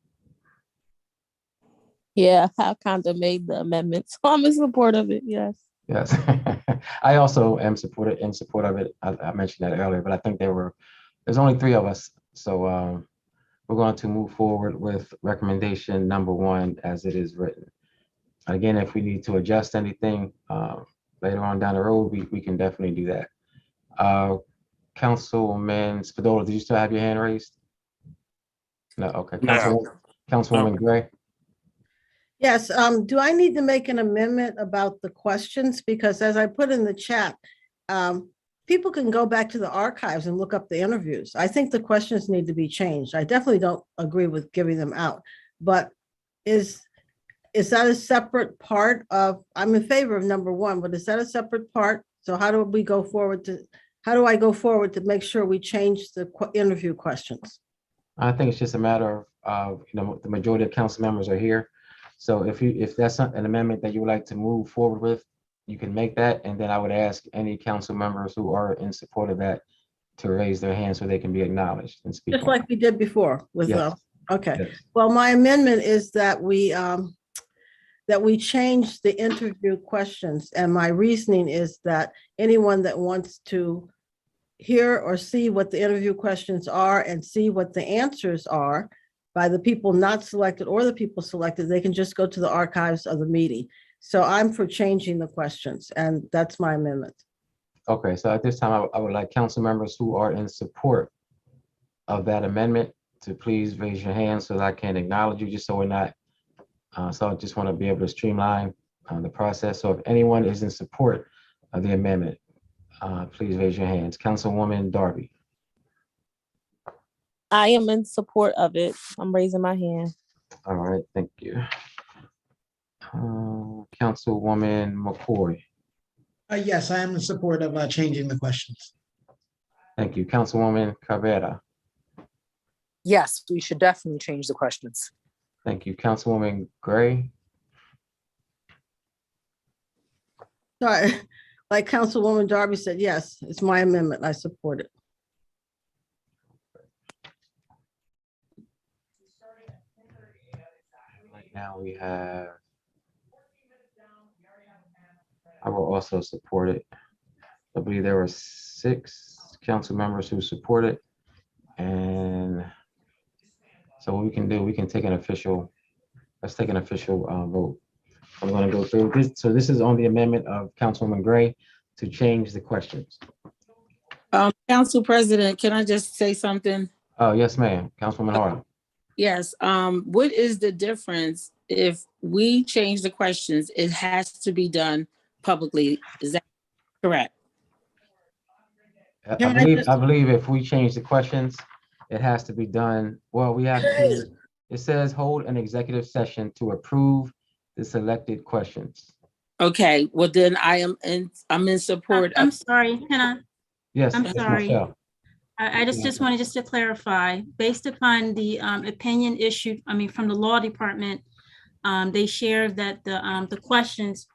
Yeah, I kind of made the amendment, so I'm in support of it. Yes. Yes, I also am in support of it. I mentioned that earlier, but I think there's only 3 of us. So we're going to move forward with recommendation number 1 as it is written. Again, if we need to adjust anything later on down the road, we can definitely do that. Councilman Spadola, did you still have your hand raised? No, okay. Councilwoman Gray. Yes, do I need to make an amendment about the questions? Because as I put in the chat, people can go back to the archives and look up the interviews. I think the questions need to be changed. I definitely don't agree with giving them out, but is that a separate part of, I'm in favor of number 1, but is that a separate part? So how do I go forward to make sure we change the interview questions? I think it's just a matter of, the majority of council members are here. So if that's an amendment that you would like to move forward with, you can make that. And then I would ask any council members who are in support of that to raise their hand so they can be acknowledged and speak. Just like we did before with, yes. Okay. Yes. Well, my amendment is that we change the interview questions. And my reasoning is that anyone that wants to hear or see what the interview questions are and see what the answers are by the people not selected or the people selected, they can just go to the archives of the meeting. So I'm for changing the questions, and that's my amendment. Okay, so at this time, I would like council members who are in support of that amendment to please raise your hand so that I can acknowledge you, just so we're not, so I just want to be able to streamline the process. So if anyone is in support of the amendment, please raise your hands. Councilwoman Darby. I am in support of it. I'm raising my hand. All right, thank you. Councilwoman McCoy. Yes, I am in support of changing the questions. Thank you. Councilwoman Cabrera. Yes, we should definitely change the questions. Thank you. Councilwoman Gray. Sorry, like Councilwoman Darby said, yes, it's my amendment. I support it. Right now we have, I will also support it. I believe there were 6 council members who support it. And so what we can do, we can take an official, let's take an official vote. I'm going to go through this. So this is on the amendment of Councilwoman Gray to change the questions. Council President, can I just say something? Oh, yes, ma'am. Councilwoman Harlan. Yes, what is the difference if we change the questions? It has to be done publicly. Is that correct? I believe if we change the questions, it has to be done, well, we have to, it says hold an executive session to approve the selected questions. Okay, well then I'm in support I'm of, sorry, can I? Yes, I'm Ms. sorry. Michelle. I just wanted to clarify, based upon the opinion issued, from the law department, they shared that the questions,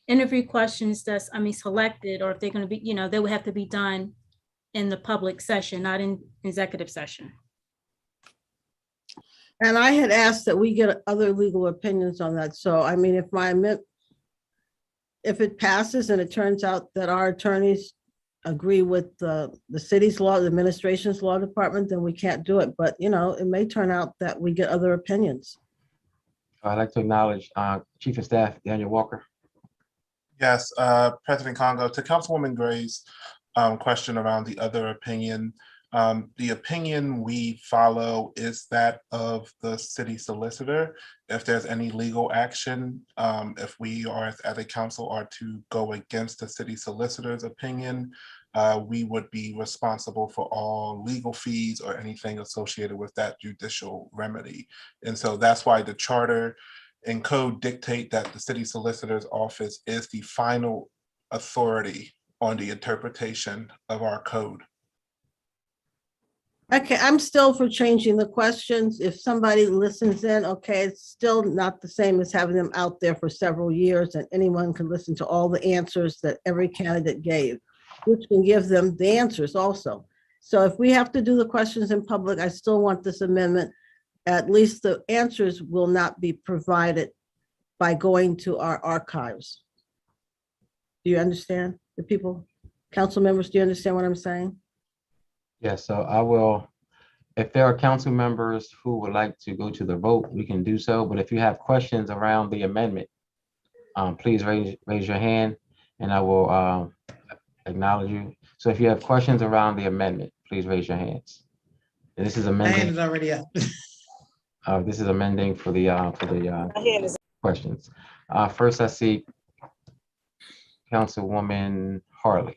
interview questions that's, selected, or if they're gonna be, they would have to be done in the public session, not in executive session. And I had asked that we get other legal opinions on that. So, I mean, if it passes and it turns out that our attorneys agree with the city's law, the administration's law department, then we can't do it. But, it may turn out that we get other opinions. I'd like to acknowledge Chief of Staff Daniel Walker. Yes, President Congo, to Councilwoman Gray's question around the other opinion. The opinion we follow is that of the city solicitor. If there's any legal action, if we are as a council are to go against the city solicitor's opinion, we would be responsible for all legal fees or anything associated with that judicial remedy. And so that's why the charter and code dictate that the city solicitor's office is the final authority on the interpretation of our code. Okay, I'm still for changing the questions. If somebody listens in, okay, it's still not the same as having them out there for several years and anyone can listen to all the answers that every candidate gave, which can give them the answers also. So if we have to do the questions in public, I still want this amendment. At least the answers will not be provided by going to our archives. Do you understand? The people, council members, do you understand what I'm saying? Yes, so I will, if there are council members who would like to go to the vote, we can do so. But if you have questions around the amendment, please raise your hand and I will acknowledge you. So if you have questions around the amendment, please raise your hands. And this is My hand amending. is already up. This is amending for the questions. First, I see Councilwoman Harley.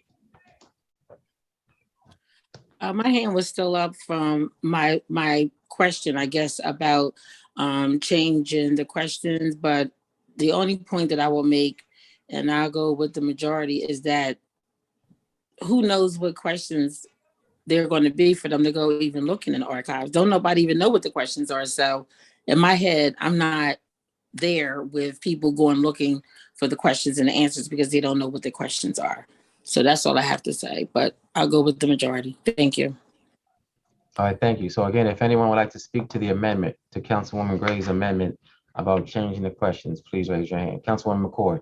my hand was still up from my question, I guess, about changing the questions, but the only point that I will make, and I'll go with the majority, is that who knows what questions they're going to be for them to go even looking in the archives. Don't nobody even know what the questions are. So in my head, I'm not there with people going looking for the questions and the answers because they don't know what the questions are. So that's all I have to say, but I'll go with the majority. Thank you. All right, thank you. So again, if anyone would like to speak to the amendment, to Councilwoman Gray's amendment about changing the questions, please raise your hand. Councilwoman McCoy.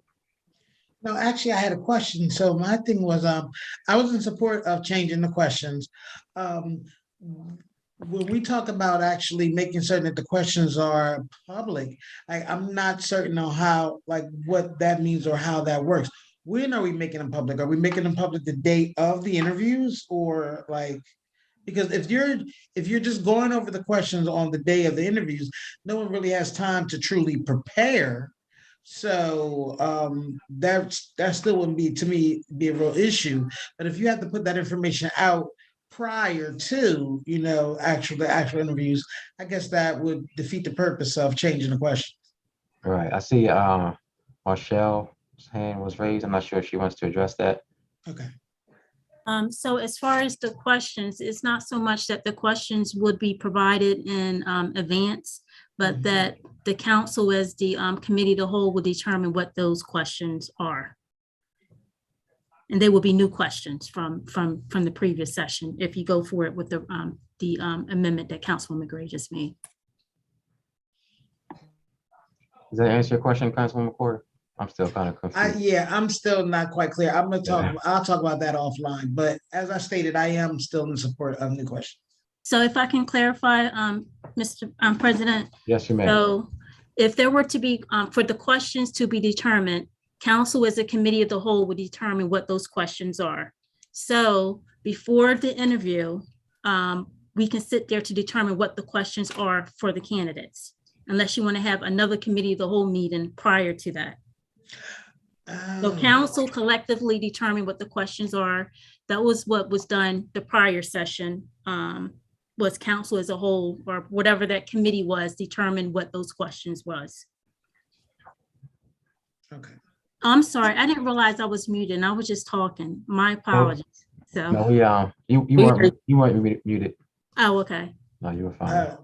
No, actually, I had a question. So my thing was, I was in support of changing the questions. When we talk about actually making certain that the questions are public, I'm not certain on how, what that means or how that works. When are we making them public? Are we making them public the day of the interviews, or because if you're just going over the questions on the day of the interviews, no one really has time to truly prepare. So that still wouldn't be, to me, be a real issue. But if you have to put that information out prior to, the actual interviews, I guess that would defeat the purpose of changing the questions. All right, I see Marcelle's hand was raised. I'm not sure if she wants to address that. Okay. So as far as the questions, it's not so much that the questions would be provided in advance, but that the council as the committee of the whole will determine what those questions are. And there will be new questions from the previous session if you go for it with the amendment that Councilwoman Gray just made. Does that answer your question, Councilwoman McCoy? I'm still kind of confused. Yeah, I'm still not quite clear. I'll talk about that offline, but as I stated, I am still in support of the question. So if I can clarify, Mr. President. Yes, you may. So If there were to be, for the questions to be determined, council as a committee of the whole would determine what those questions are. So before the interview, we can sit there to determine what the questions are for the candidates, unless you want to have another committee of the whole meeting prior to that. So council collectively determine what the questions are. That was what was done the prior session, was council as a whole, or whatever that committee was, determine what those questions was. Okay. I'm sorry, I didn't realize I was muted and I was just talking. My apologies. So, No, you weren't muted. oh, okay. No, you were fine.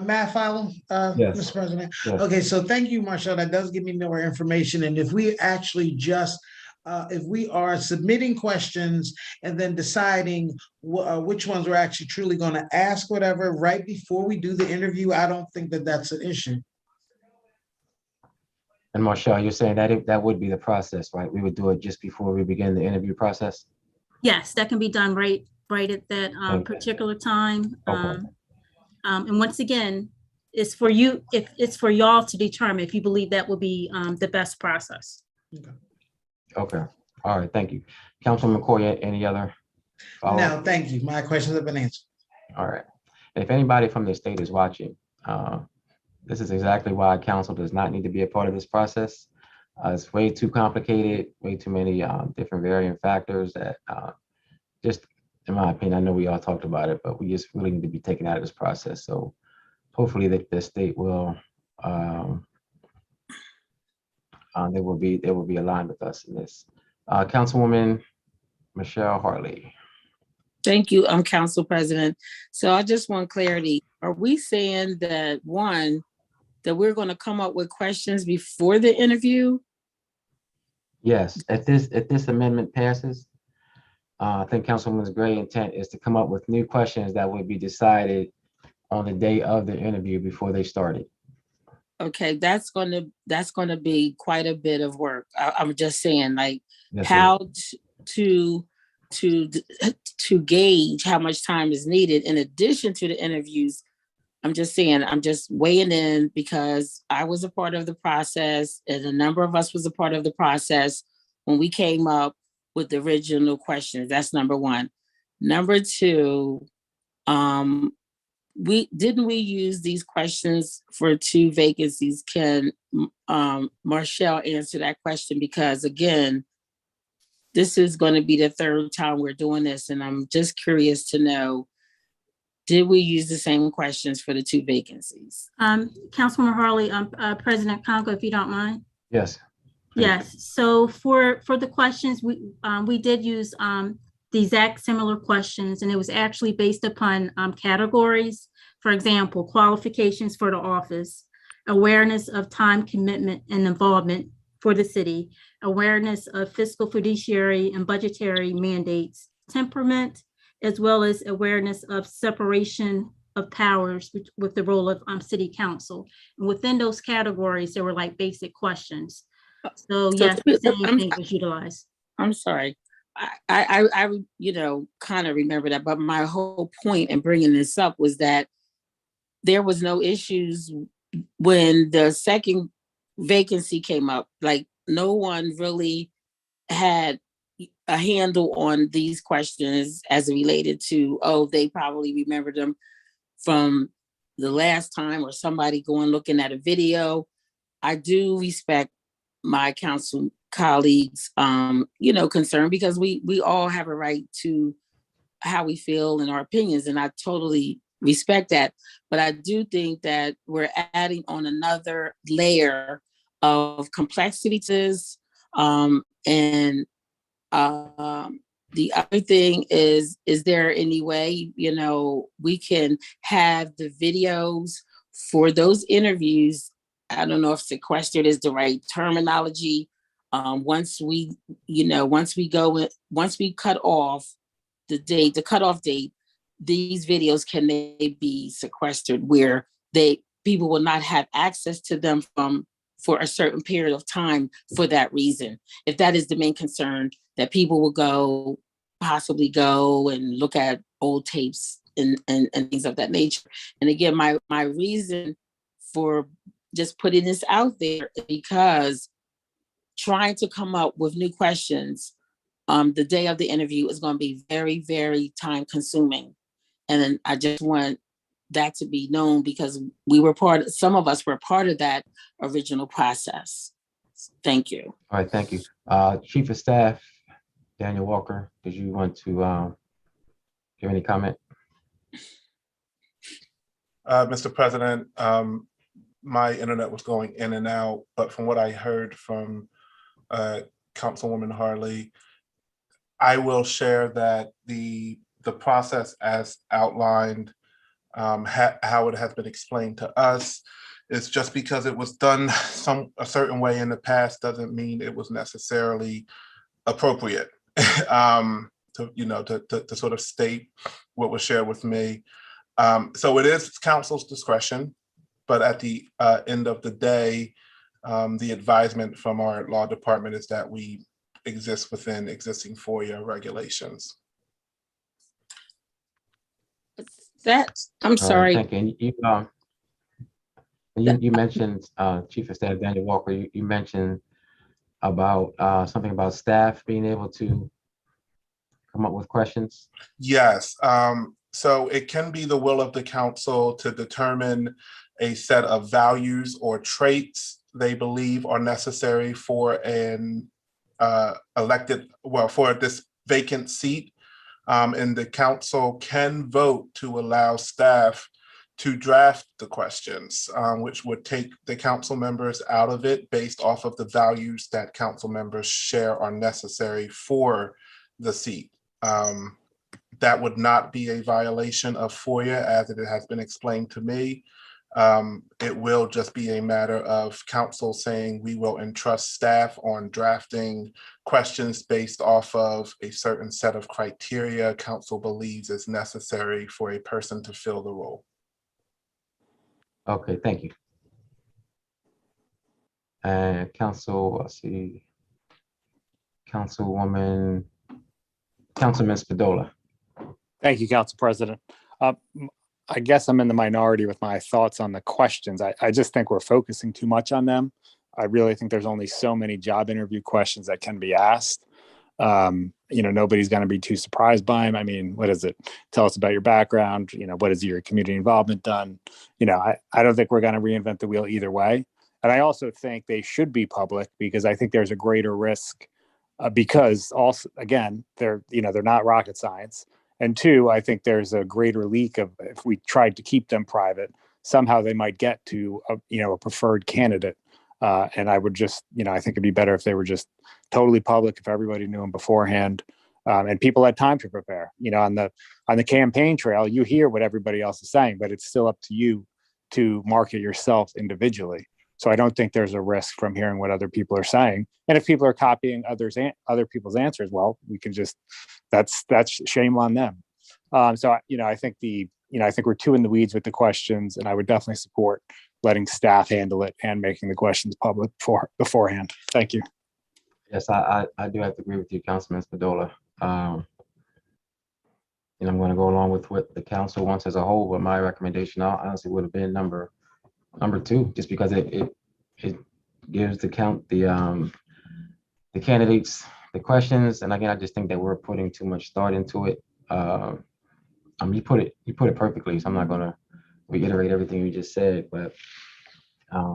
Matt follow, Yes. Mr. President. Yes. Okay, so thank you, Marshall. That does give me more information. And if we actually just, if we are submitting questions and then deciding which ones we're actually truly going to ask, whatever, right before we do the interview, I don't think that that's an issue. And Marshall, you're saying that that would be the process, right? We would do it just before we begin the interview process? Yes, that can be done right at that particular time. Okay. And once again, it's for you, if it's for y'all to determine if you believe that will be the best process. Okay. All right. Thank you. Councilman McCoy, any other follow-up? No, thank you. My questions have been answered. All right. And if anybody from the state is watching, this is exactly why council does not need to be a part of this process. It's way too complicated, way too many different varying factors that just, in my opinion, I know we all talked about it, but we just really need to be taken out of this process. So hopefully that the state will, they will be aligned with us in this. Councilwoman Michelle Hartley. Thank you, Council President. So I just want clarity. Are we saying that that we're going to come up with questions before the interview? Yes, if this amendment passes, I think Councilwoman Gray's intent is to come up with new questions that would be decided on the day of the interview before they started. Okay, that's gonna be quite a bit of work. I'm just saying, like, Yes, how to gauge how much time is needed in addition to the interviews. I'm just saying, I'm just weighing in because I was a part of the process and a number of us was a part of the process when we came up with the original questions. That's number one. Number two, we use these questions for 2 vacancies. Can Marshall answer that question? Because again, this is going to be the 3rd time we're doing this, and I'm just curious to know, did we use the same questions for the 2 vacancies? Councilwoman Harley, President Congo, if you don't mind. Yes. Yes, so for the questions, we did use the exact similar questions, and it was actually based upon categories. For example, qualifications for the office, awareness of time commitment and involvement for the city, awareness of fiscal, fiduciary, and budgetary mandates, temperament, as well as awareness of separation of powers with the role of city council. And within those categories, there were like basic questions. So yes, the same thing was utilized. I'm sorry. I kind of remember that, but my whole point in bringing this up was that there was no issues when the second vacancy came up. Like, no one really had a handle on these questions as it related to, they probably remembered them from the last time, or somebody going looking at a video. I do respect my council colleagues, concern, because we all have a right to how we feel and our opinions, and I totally respect that. But I do think that we're adding on another layer of complexity to this. And the other thing is there any way, we can have the videos for those interviews? I don't know if sequestered is the right terminology. Once we cut off the cutoff date, these videos, can they be sequestered where people will not have access to them for a certain period of time for that reason? If that is the main concern, that people will possibly go and look at old tapes and things of that nature. And again, my reason for just putting this out there because trying to come up with new questions the day of the interview is going to be very, very time consuming. And then I just want that to be known because some of us were part of that original process. Thank you. All right, thank you. Chief of Staff, Daniel Walker, did you want to give any comment? Mr. President, my internet was going in and out, but from what I heard from Councilwoman Harley, I will share that the process as outlined, how it has been explained to us, is just because it was done a certain way in the past doesn't mean it was necessarily appropriate. To sort of state what was shared with me. So it is council's discretion, but at the end of the day, the advisement from our law department is that we exist within existing FOIA regulations. I'm sorry. Thank you. You mentioned, Chief of Staff Daniel Walker, you mentioned about something about staff being able to come up with questions. Yes. So it can be the will of the council to determine a set of values or traits they believe are necessary for an for this vacant seat. And the council can vote to allow staff to draft the questions, which would take the council members out of it based off of the values that council members share are necessary for the seat. That would not be a violation of FOIA as it has been explained to me. It will just be a matter of council saying we will entrust staff on drafting questions based off of a certain set of criteria council believes is necessary for a person to fill the role. Okay, thank you. And Councilman Spadola. Thank you, Council President. I guess I'm in the minority with my thoughts on the questions. I just think we're focusing too much on them. I really think there's only so many job interview questions that can be asked. Nobody's going to be too surprised by them. I mean, what is it? Tell us about your background. What has your community involvement done? I don't think we're going to reinvent the wheel either way. And I also think they should be public because I think there's a greater risk because also, again, they're not rocket science. And two, I think there's a greater leak of if we tried to keep them private, somehow they might get to a preferred candidate. And I would just, I think it'd be better if they were just totally public, if everybody knew them beforehand, and people had time to prepare. On the campaign trail, you hear what everybody else is saying, but it's still up to you to market yourself individually. So I don't think there's a risk from hearing what other people are saying. And if people are copying other people's answers, well, we can just that's shame on them. I think I think we're too in the weeds with the questions, and I would definitely support letting staff handle it and making the questions public beforehand. Thank you. Yes, I do have to agree with you, Councilman Spadola. I'm going to go along with what the council wants as a whole, but my recommendation honestly would have been number 2, just because it gives the candidates the questions. And again, I just think that we're putting too much thought into it. You put it perfectly, so I'm not going to reiterate everything you just said, but I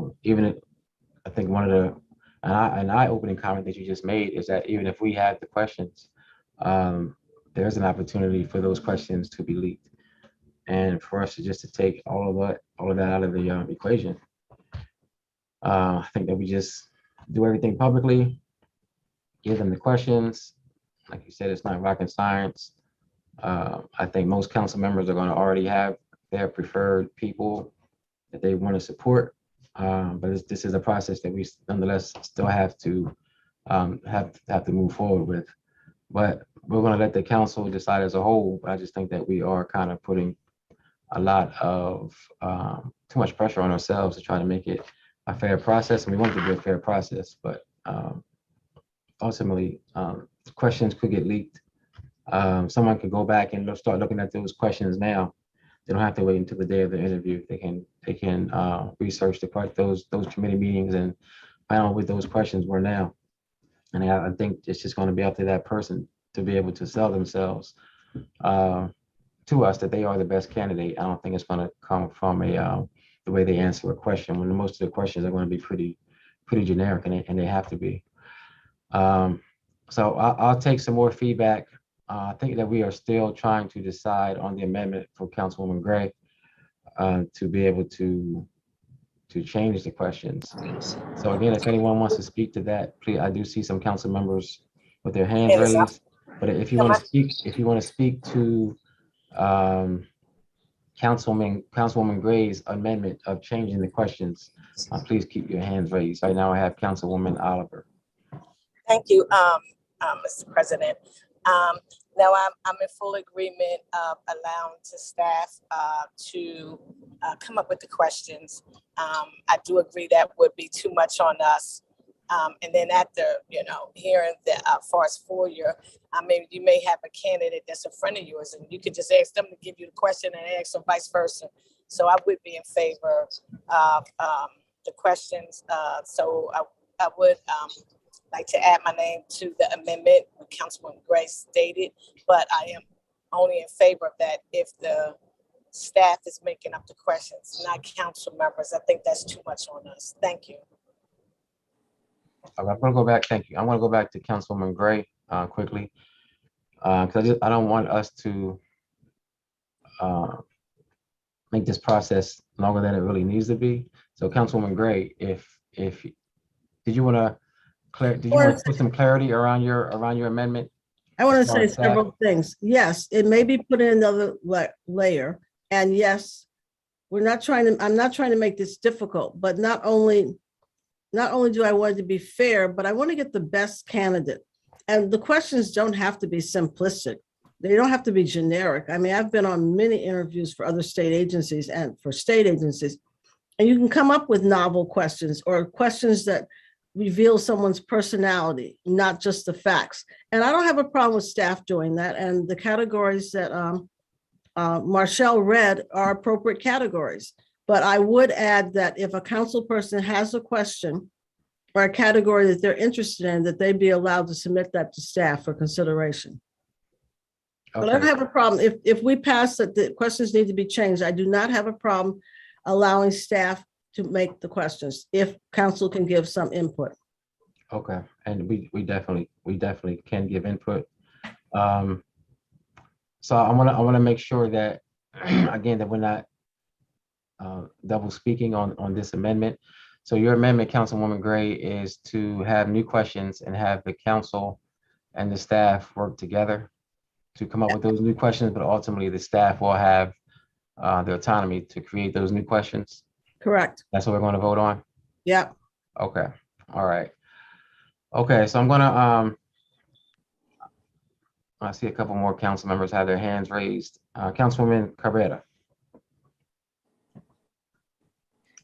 think one of an eye-opening comment that you just made is that even if we had the questions, there's an opportunity for those questions to be leaked, and for us to take all of that out of the equation. I think that we just do everything publicly, give them the questions. Like you said, it's not rocket science. I think most council members are going to already have their preferred people that they want to support. But this is a process that we nonetheless still have to move forward with. But we're going to let the council decide as a whole. But I just think that we are kind of putting a lot of too much pressure on ourselves to try to make it a fair process. And we want it to be a fair process, but ultimately, questions could get leaked. Someone could go back and start looking at those questions now They don't have to wait until the day of the interview. They can research those committee meetings and find out what those questions were now. And I think it's just going to be up to that person to be able to sell themselves to us that they are the best candidate. I don't think it's going to come from the way they answer a question, when most of the questions are going to be pretty generic, and they have to be. So I'll take some more feedback. I think that we are still trying to decide on the amendment for Councilwoman Gray to be able to change the questions. So again, if anyone wants to speak to that, please, I do see some council members with their hands raised. But if you want to speak to Councilwoman Gray's amendment of changing the questions, please keep your hands raised. Right now I have Councilwoman Oliver. Thank you, Mr. President. Now I'm in full agreement of allowing the staff to come up with the questions. I do agree that would be too much on us. And then after, hearing the far as FOIA, you may have a candidate that's a friend of yours, and you could just ask them to give you the question and ask them vice versa. So I would be in favor of the questions. So I would like to add my name to the amendment what Councilwoman Gray stated, but I am only in favor of that if the staff is making up the questions, not council members. I think that's too much on us. Thank you. I'm going to go back. Thank you. I'm going to go back to Councilwoman Gray quickly, because I don't want us to make this process longer than it really needs to be. So Councilwoman Gray, did you want to put some clarity around your amendment? I want to say several things. Yes, it may be put in another layer. And yes, I'm not trying to make this difficult, but not only do I want it to be fair, but I want to get the best candidate. And the questions don't have to be simplistic. They don't have to be generic. I mean, I've been on many interviews for other state agencies and for state agencies, and you can come up with novel questions or questions that reveal someone's personality, not just the facts. And I don't have a problem with staff doing that. And the categories that Marshall read are appropriate categories. But I would add that if a council person has a question or a category that they're interested in, that they be allowed to submit that to staff for consideration. Okay. But I don't have a problem. If we pass that the questions need to be changed, I do not have a problem allowing staff to make the questions if council can give some input. Okay, and we definitely can give input. So I want to make sure that again that we're not double speaking on this amendment. So your amendment, Councilwoman Gray, is to have new questions and have the council and the staff work together to come up with those new questions, but ultimately the staff will have the autonomy to create those new questions. Correct. That's what we're going to vote on? Yeah. Okay. All right. Okay, so I'm gonna I see a couple more council members have their hands raised. Councilwoman Cabrera.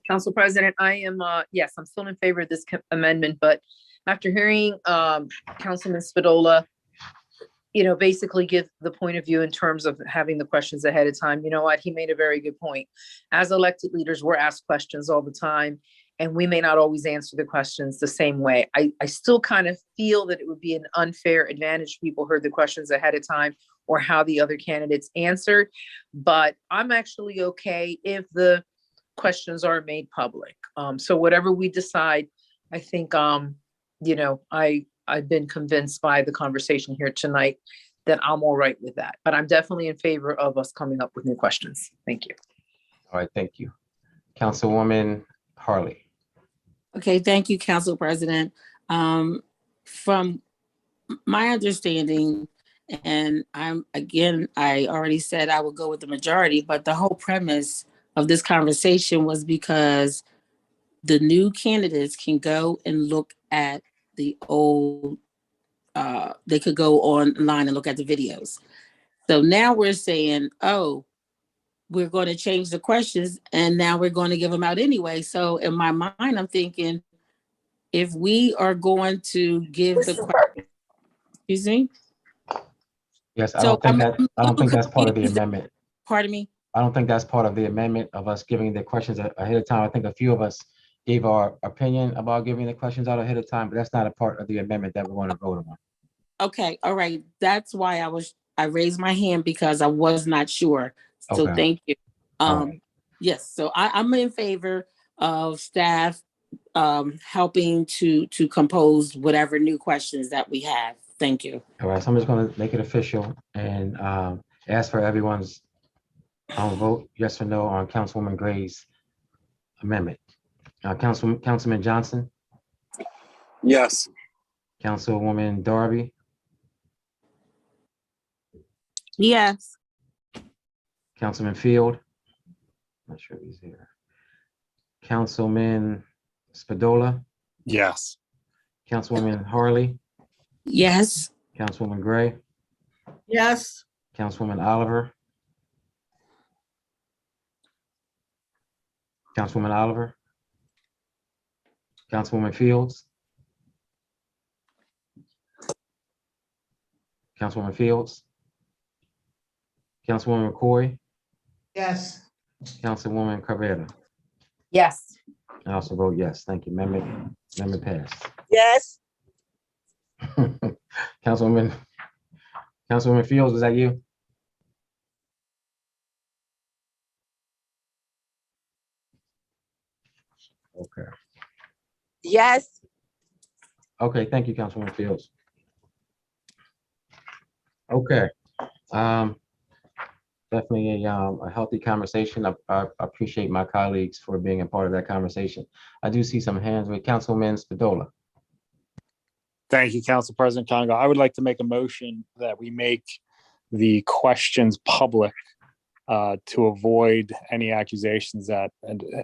Council President, I am, yes, I'm still in favor of this amendment, but after hearing Councilman Spadola, basically give the point of view in terms of having the questions ahead of time. You know what? He made a very good point. As elected leaders, we're asked questions all the time, and we may not always answer the questions the same way. I still kind of feel that it would be an unfair advantage if people heard the questions ahead of time or how the other candidates answered. But I'm actually okay if the questions are made public. So whatever we decide, I think, I've been convinced by the conversation here tonight that I'm all right with that. But I'm definitely in favor of us coming up with new questions. Thank you. All right, thank you. Councilwoman Harley. Okay, thank you, Council President. From my understanding, and I already said I would go with the majority, but the whole premise of this conversation was because the new candidates can go and look at the old, they could go online and look at the videos. So now we're saying, oh, we're going to change the questions and now we're going to give them out anyway. So in my mind, I'm thinking, if we are going to give the question, excuse me? Yes, I don't think that's part of the amendment. Pardon me? I don't think that's part of the amendment of us giving the questions ahead of time. I think a few of us gave our opinion about giving the questions out ahead of time, but that's not a part of the amendment that we're going to vote on. Okay, all right. That's why I raised my hand because I was not sure. So Okay. thank you. All right. Yes, so I'm in favor of staff helping to compose whatever new questions that we have. Thank you. All right, so I'm just going to make it official and ask for everyone's vote yes or no on Councilwoman Gray's amendment. Councilman Johnson, Yes. Councilwoman Darby, Yes. Councilman Field. Not sure if he's here. Councilman Spadola, Yes. Councilwoman Harley, Yes. Councilwoman Gray, Yes. Councilwoman Oliver, Councilwoman Oliver, Councilwoman Fields, Councilwoman Fields, Councilwoman McCoy, Yes. Councilwoman Cabrera. Yes. I also vote yes. Thank you. Amendment passed. Yes. Councilwoman Fields, was that you? Okay. Yes. Okay, thank you, Councilwoman Fields. Okay. Definitely a healthy conversation. I appreciate my colleagues for being a part of that conversation. I do see some hands with Councilman Spadola. Thank you, Council President Congo. I would like to make a motion that we make the questions public to avoid any accusations that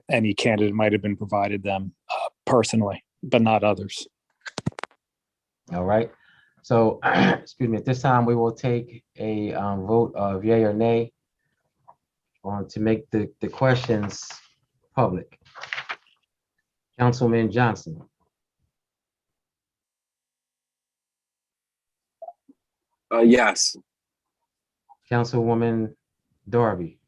any candidate might have been provided them personally, but not others. All right. So, excuse me, at this time, we will take a vote of yay or nay on to make the questions public. Councilman Johnson, Yes. Councilwoman Darby,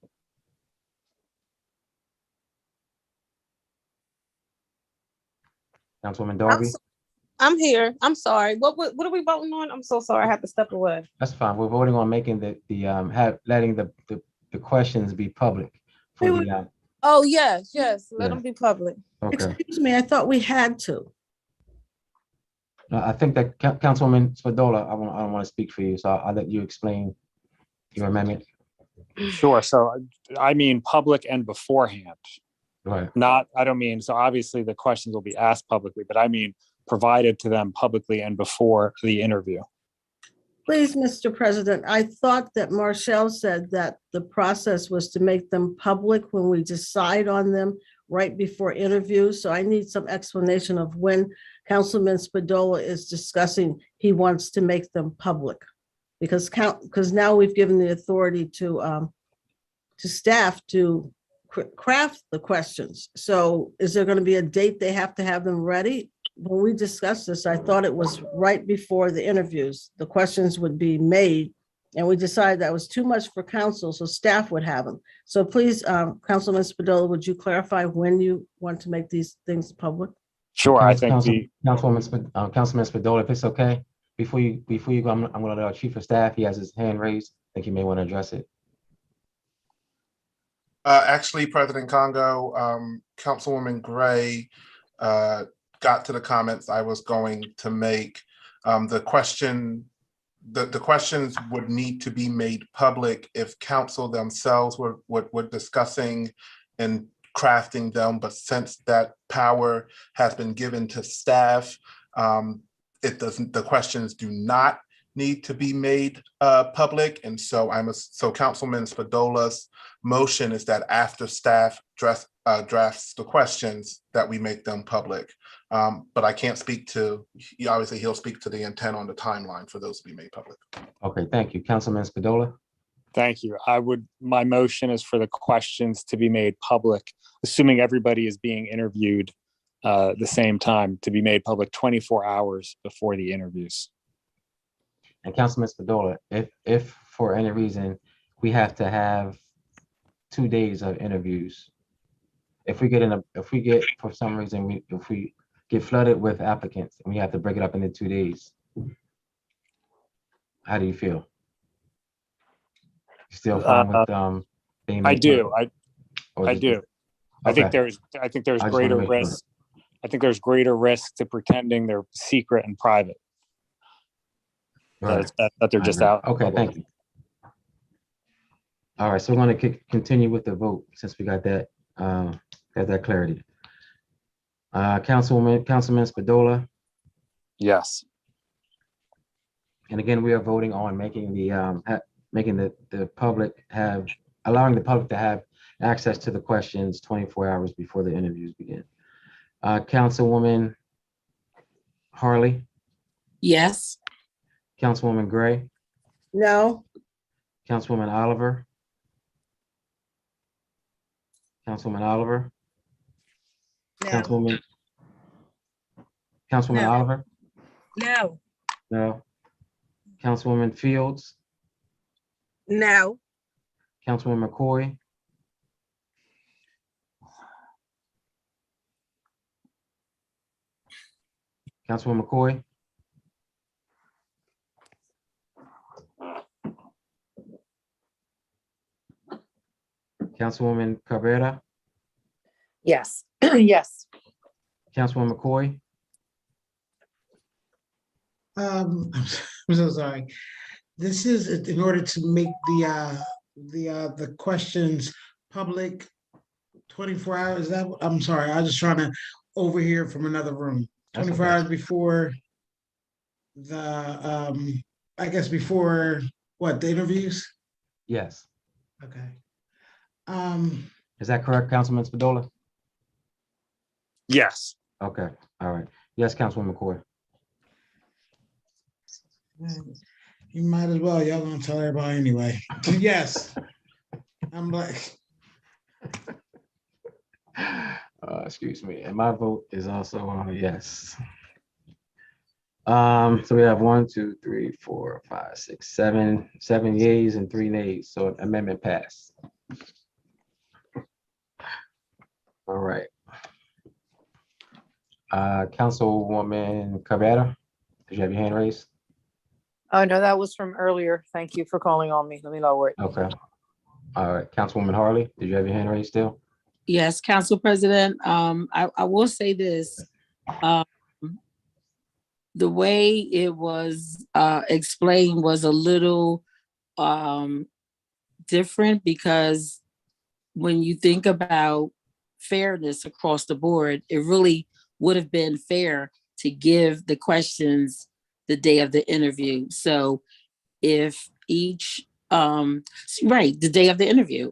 Councilwoman Darby. I'm here. I'm sorry. What are we voting on? I'm so sorry. I have to step away. That's fine. We're voting on making letting the questions be public for the Oh, yes. Let Yeah. them be public. okay. Excuse me, I thought we had to. I think that Councilwoman Spadola, I don't want to speak for you, so I'll let you explain your amendment. Sure. So I mean public and beforehand. Right. I don't mean, so obviously the questions will be asked publicly, but I mean provided to them publicly and before the interview. Please, Mr. President, I thought that Marshall said that the process was to make them public when we decide on them right before interviews. So I need some explanation of when Councilman Spadola is discussing he wants to make them public. Because now we've given the authority to staff to craft the questions. So is there going to be a date they have to have them ready? When we discussed this, I thought it was right before the interviews, the questions would be made. And we decided that was too much for council, so staff would have them. So please, Councilman Spadola, would you clarify when you want to make these things public? Sure, I think Councilman Spadola, if it's okay, before you go, I'm going to let our chief of staff, he has his hand raised. I think you may want to address it. Actually, President Congo, Councilwoman Gray got to the comments I was going to make. The questions would need to be made public if council themselves were discussing and crafting them, but since that power has been given to staff, the questions do not need to be made public. And so Councilman Spadola's motion is that after staff drafts the questions that we make them public. But I can't speak to, obviously he'll speak to the intent on the timeline for those to be made public. Okay, thank you. Councilman Spadola. Thank you. My motion is for the questions to be made public, assuming everybody is being interviewed the same time, to be made public 24 hours before the interviews. And Councilman Spadola, if for any reason we have to have 2 days of interviews. If we get, for some reason, if we get flooded with applicants and we have to break it up into 2 days, how do you feel? You still fine with, being I made do. public? Or I just- do. I Okay. think there's I just wanna greater make sure. risk. I think there's greater risk to pretending they're secret and private. Right. That they're I just agree. out. Okay, thank you. All right, so we're gonna continue with the vote since we got that clarity. Councilman Spadola, Yes. and again, we are voting on making the public allowing the public to have access to the questions 24 hours before the interviews begin. Councilwoman Harley, Yes. Councilwoman Gray, No, Councilwoman Oliver, Councilwoman Oliver, Councilwoman No. Oliver, No. no. Councilwoman Fields, No. Councilwoman McCoy, Councilwoman McCoy, Councilwoman Cabrera, Yes, yes. Councilwoman McCoy, I'm so sorry. This is in order to make the questions public 24 hours. Is that, I'm sorry, I was just trying to overhear from another room. That's 24 okay. hours before I guess before what, the interviews? yes. Okay. Is that correct, Councilman Spadola? Yes. Okay, all right. Yes, Councilwoman McCoy. You might as well, y'all gonna tell everybody anyway. Yes. I'm like, Excuse me, and my vote is also on a yes. So we have 1, 2, 3, 4, 5, 6, 7 yeas and 3 nays, so amendment passed. All right. Councilwoman Cabrera, did you have your hand raised? Oh, no, that was from earlier. Thank you for calling on me. Let me lower it. Okay. All right, Councilwoman Harley, did you have your hand raised still? Yes, Council President. I will say this. The way it was explained was a little different, because when you think about fairness across the board, it really would have been fair to give the questions the day of the interview. So if each, right, the day of the interview,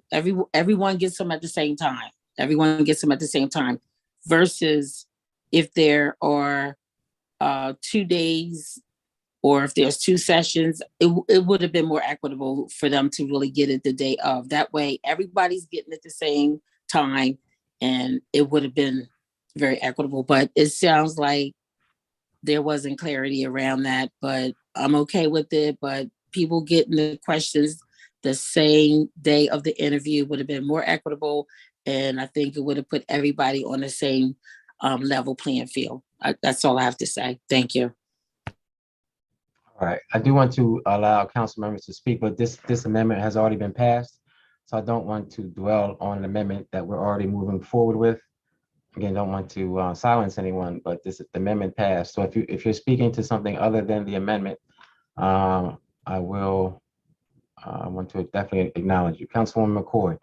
everyone gets them at the same time. Everyone gets them at the same time, versus if there are 2 days, or if there's 2 sessions, it would have been more equitable for them to really get it the day of. That way, everybody's getting at the same time, and it would have been very equitable. But it sounds like there wasn't clarity around that, but I'm okay with it. But people getting the questions the same day of the interview would have been more equitable, and I think it would have put everybody on the same level playing field. That's all I have to say. Thank you. All right, I do want to allow council members to speak, but this amendment has already been passed. So I don't want to dwell on an amendment that we're already moving forward with. Again, don't want to silence anyone, but the amendment passed. So if you're speaking to something other than the amendment, I will want to definitely acknowledge you. Councilwoman McCoy.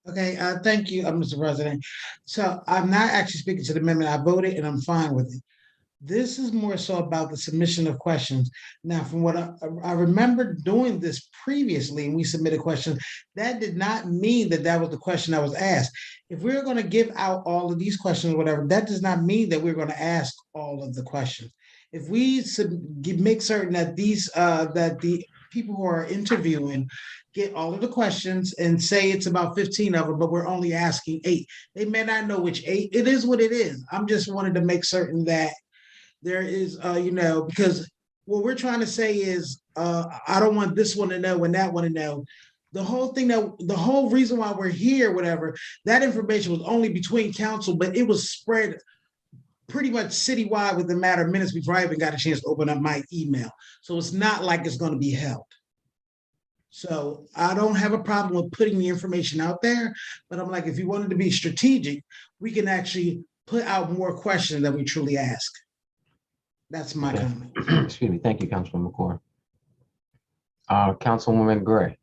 okay, thank you, Mr. President. So I'm not actually speaking to the amendment. I voted and I'm fine with it. This is more so about the submission of questions. Now, from what I remember doing this previously, and we submitted questions, that did not mean that that was the question that was asked. If we're going to give out all of these questions or whatever, that does not mean that we're going to ask all of the questions. If we make certain that that the people who are interviewing get all of the questions and say it's about 15 of them, but we're only asking 8, they may not know which 8. It is what it is. I'm just wanting to make certain that there is, because what we're trying to say is, I don't want this one to know and that one to know. the whole reason why we're here, whatever, that information was only between council, but it was spread pretty much citywide within a matter of minutes before I even got a chance to open up my email. So it's not like it's going to be held. So I don't have a problem with putting the information out there, but I'm like, if you wanted to be strategic, we can actually put out more questions than we truly ask. That's my Okay. comment. Excuse me. Thank you, Councilman McCoy. Councilwoman Gray.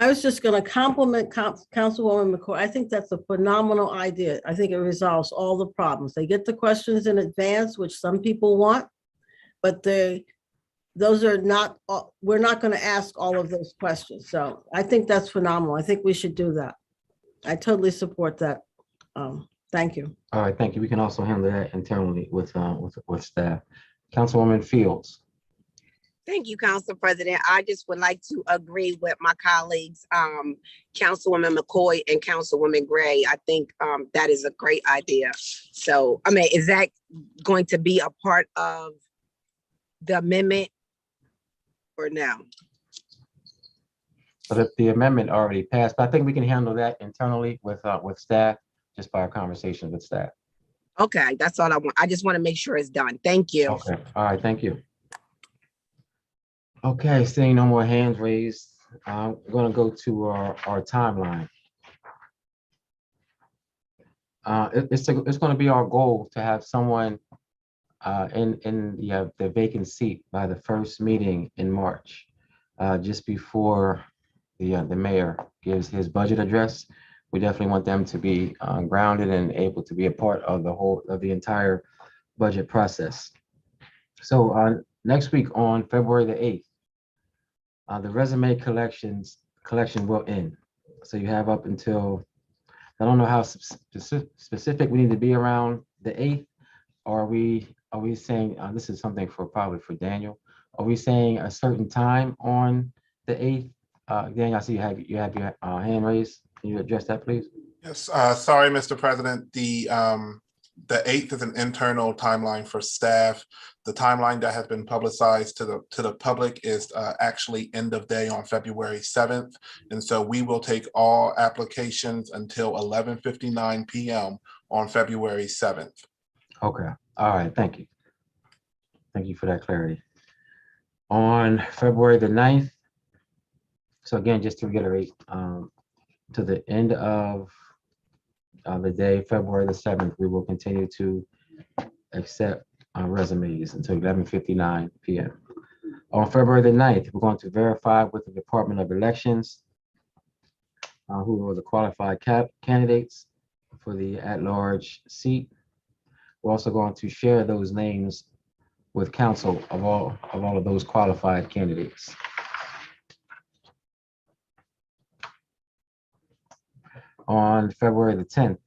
I was just going to compliment Councilwoman McCoy. I think that's a phenomenal idea. I think it resolves all the problems. They get the questions in advance, which some people want, but those are not, we're not going to ask all of those questions. So I think that's phenomenal. I think we should do that. I totally support that. Thank you. All right, thank you. We can also handle that internally with staff. Councilwoman Fields. Thank you, Council President. I just would like to agree with my colleagues, Councilwoman McCoy and Councilwoman Gray. I think that is a great idea. So, I mean, is that going to be a part of the amendment or no? So the amendment already passed, but I think we can handle that internally with staff, just by our conversation with staff. Okay, that's all I want. I just want to make sure it's done. Thank you. Okay, all right, thank you. Okay, seeing no more hands raised, I'm gonna go to our timeline. It's gonna be our goal to have someone in the vacant seat by the first meeting in March, just before the mayor gives his budget address. We definitely want them to be grounded and able to be a part of the entire budget process. So next week on February the 8th, the resume collection will end. So you have up until, I don't know how specific we need to be around the 8th. Or are we saying, this is something probably for Daniel. Are we saying a certain time on the 8th? Daniel, I see you have your hand raised. Can you address that, please? Yes, sorry, Mr. President. The 8th is an internal timeline for staff. The timeline that has been publicized to the public is actually end of day on February 7th. And so we will take all applications until 11:59 p.m. on February 7th. Okay, all right, thank you. Thank you for that clarity. On February the 9th, so again, just to reiterate, to the end of the day, February the 7th, we will continue to accept resumes until 11:59 p.m. On February the 9th, we're going to verify with the Department of Elections who are the qualified candidates for the at-large seat. We're also going to share those names with council of all of those qualified candidates. On February the 10th,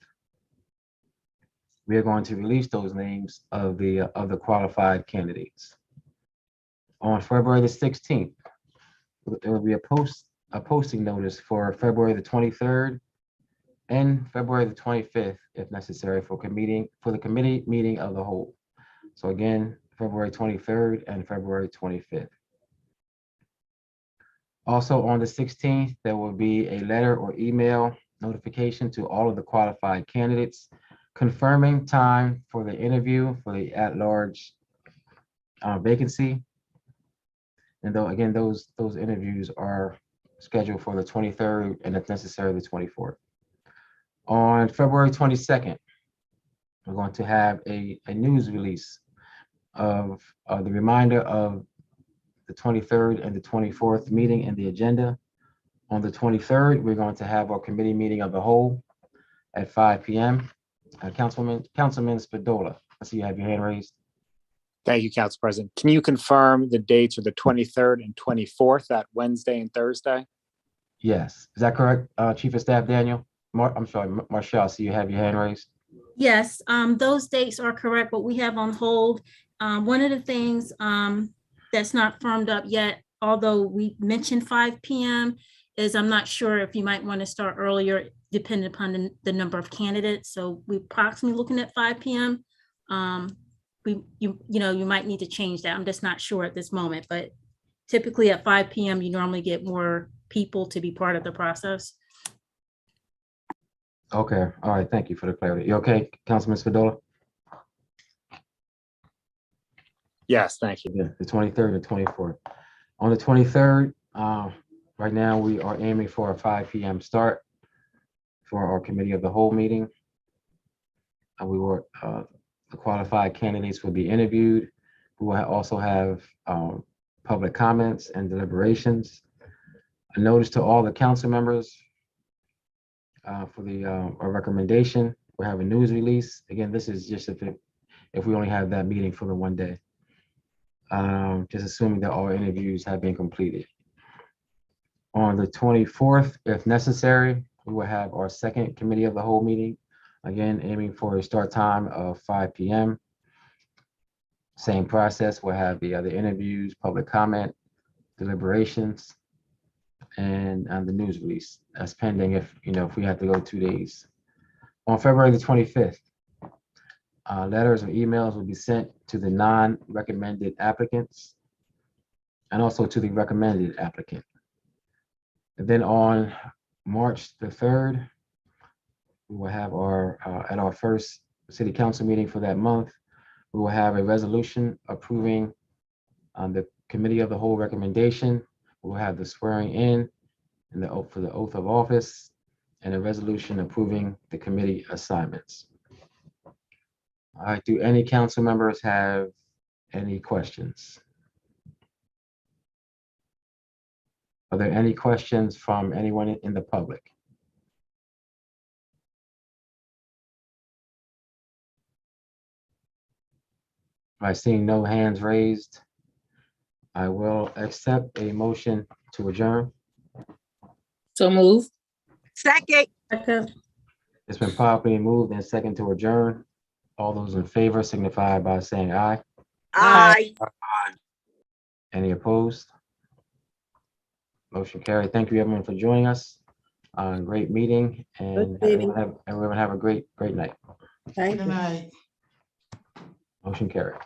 we are going to release those names of the qualified candidates. On February the 16th, there will be a posting notice for February the 23rd and February the 25th, if necessary, for the committee meeting of the whole. So again, February 23rd and February 25th. Also on the 16th, there will be a letter or email notification to all of the qualified candidates confirming time for the interview for the at-large vacancy. And though again, those interviews are scheduled for the 23rd and if necessary, the 24th. On February 22nd, we're going to have a news release of the reminder of the 23rd and the 24th meeting in the agenda. On the 23rd, we're going to have our committee meeting of the whole at 5 p.m. Councilman Spadola, I see you have your hand raised. Thank you, Council President. Can you confirm the dates are the 23rd and 24th, that Wednesday and Thursday? Yes, is that correct, Chief of Staff Daniel? I'm sorry, Marshall, I see you have your hand raised. Yes, those dates are correct. What we have on hold, one of the things that's not firmed up yet, although we mentioned 5 p.m., is I'm not sure if you might want to start earlier, depending upon the number of candidates. So we're approximately looking at 5 p.m. You might need to change that. I'm just not sure at this moment, but typically at 5 p.m. you normally get more people to be part of the process. Okay, all right, thank you for the clarity. You okay, Councilman Spadola? Yes, thank you. Yeah, the 23rd and 24th. On the 23rd, right now we are aiming for a 5 p.m. start for our committee of the whole meeting. And the qualified candidates will be interviewed. We will also have public comments and deliberations. A notice to all the council members for our recommendation. We'll have a news release. Again, this is just if we only have that meeting for the one day. Just assuming that all interviews have been completed. On the 24th, if necessary, we will have our second committee of the whole meeting. Again, aiming for a start time of 5 p.m. Same process, we'll have the other interviews, public comment, deliberations, and the news release. That's pending if we have to go 2 days. On February the 25th, letters or emails will be sent to the non-recommended applicants and also to the recommended applicant. And then on March the 3rd, we will have at our first city council meeting for that month, we will have a resolution approving the committee of the whole recommendation. We will have the swearing in and the oath of office and a resolution approving the committee assignments. All right, do any council members have any questions? Are there any questions from anyone in the public? By seeing no hands raised, I will accept a motion to adjourn. So move. Second. Second. It's been properly moved and second to adjourn. All those in favor signify by saying aye. Aye. Any opposed? Motion carried. Thank you everyone for joining us. Great meeting, and Good meeting. everyone have a great night. Thank Good you. night. Motion carried.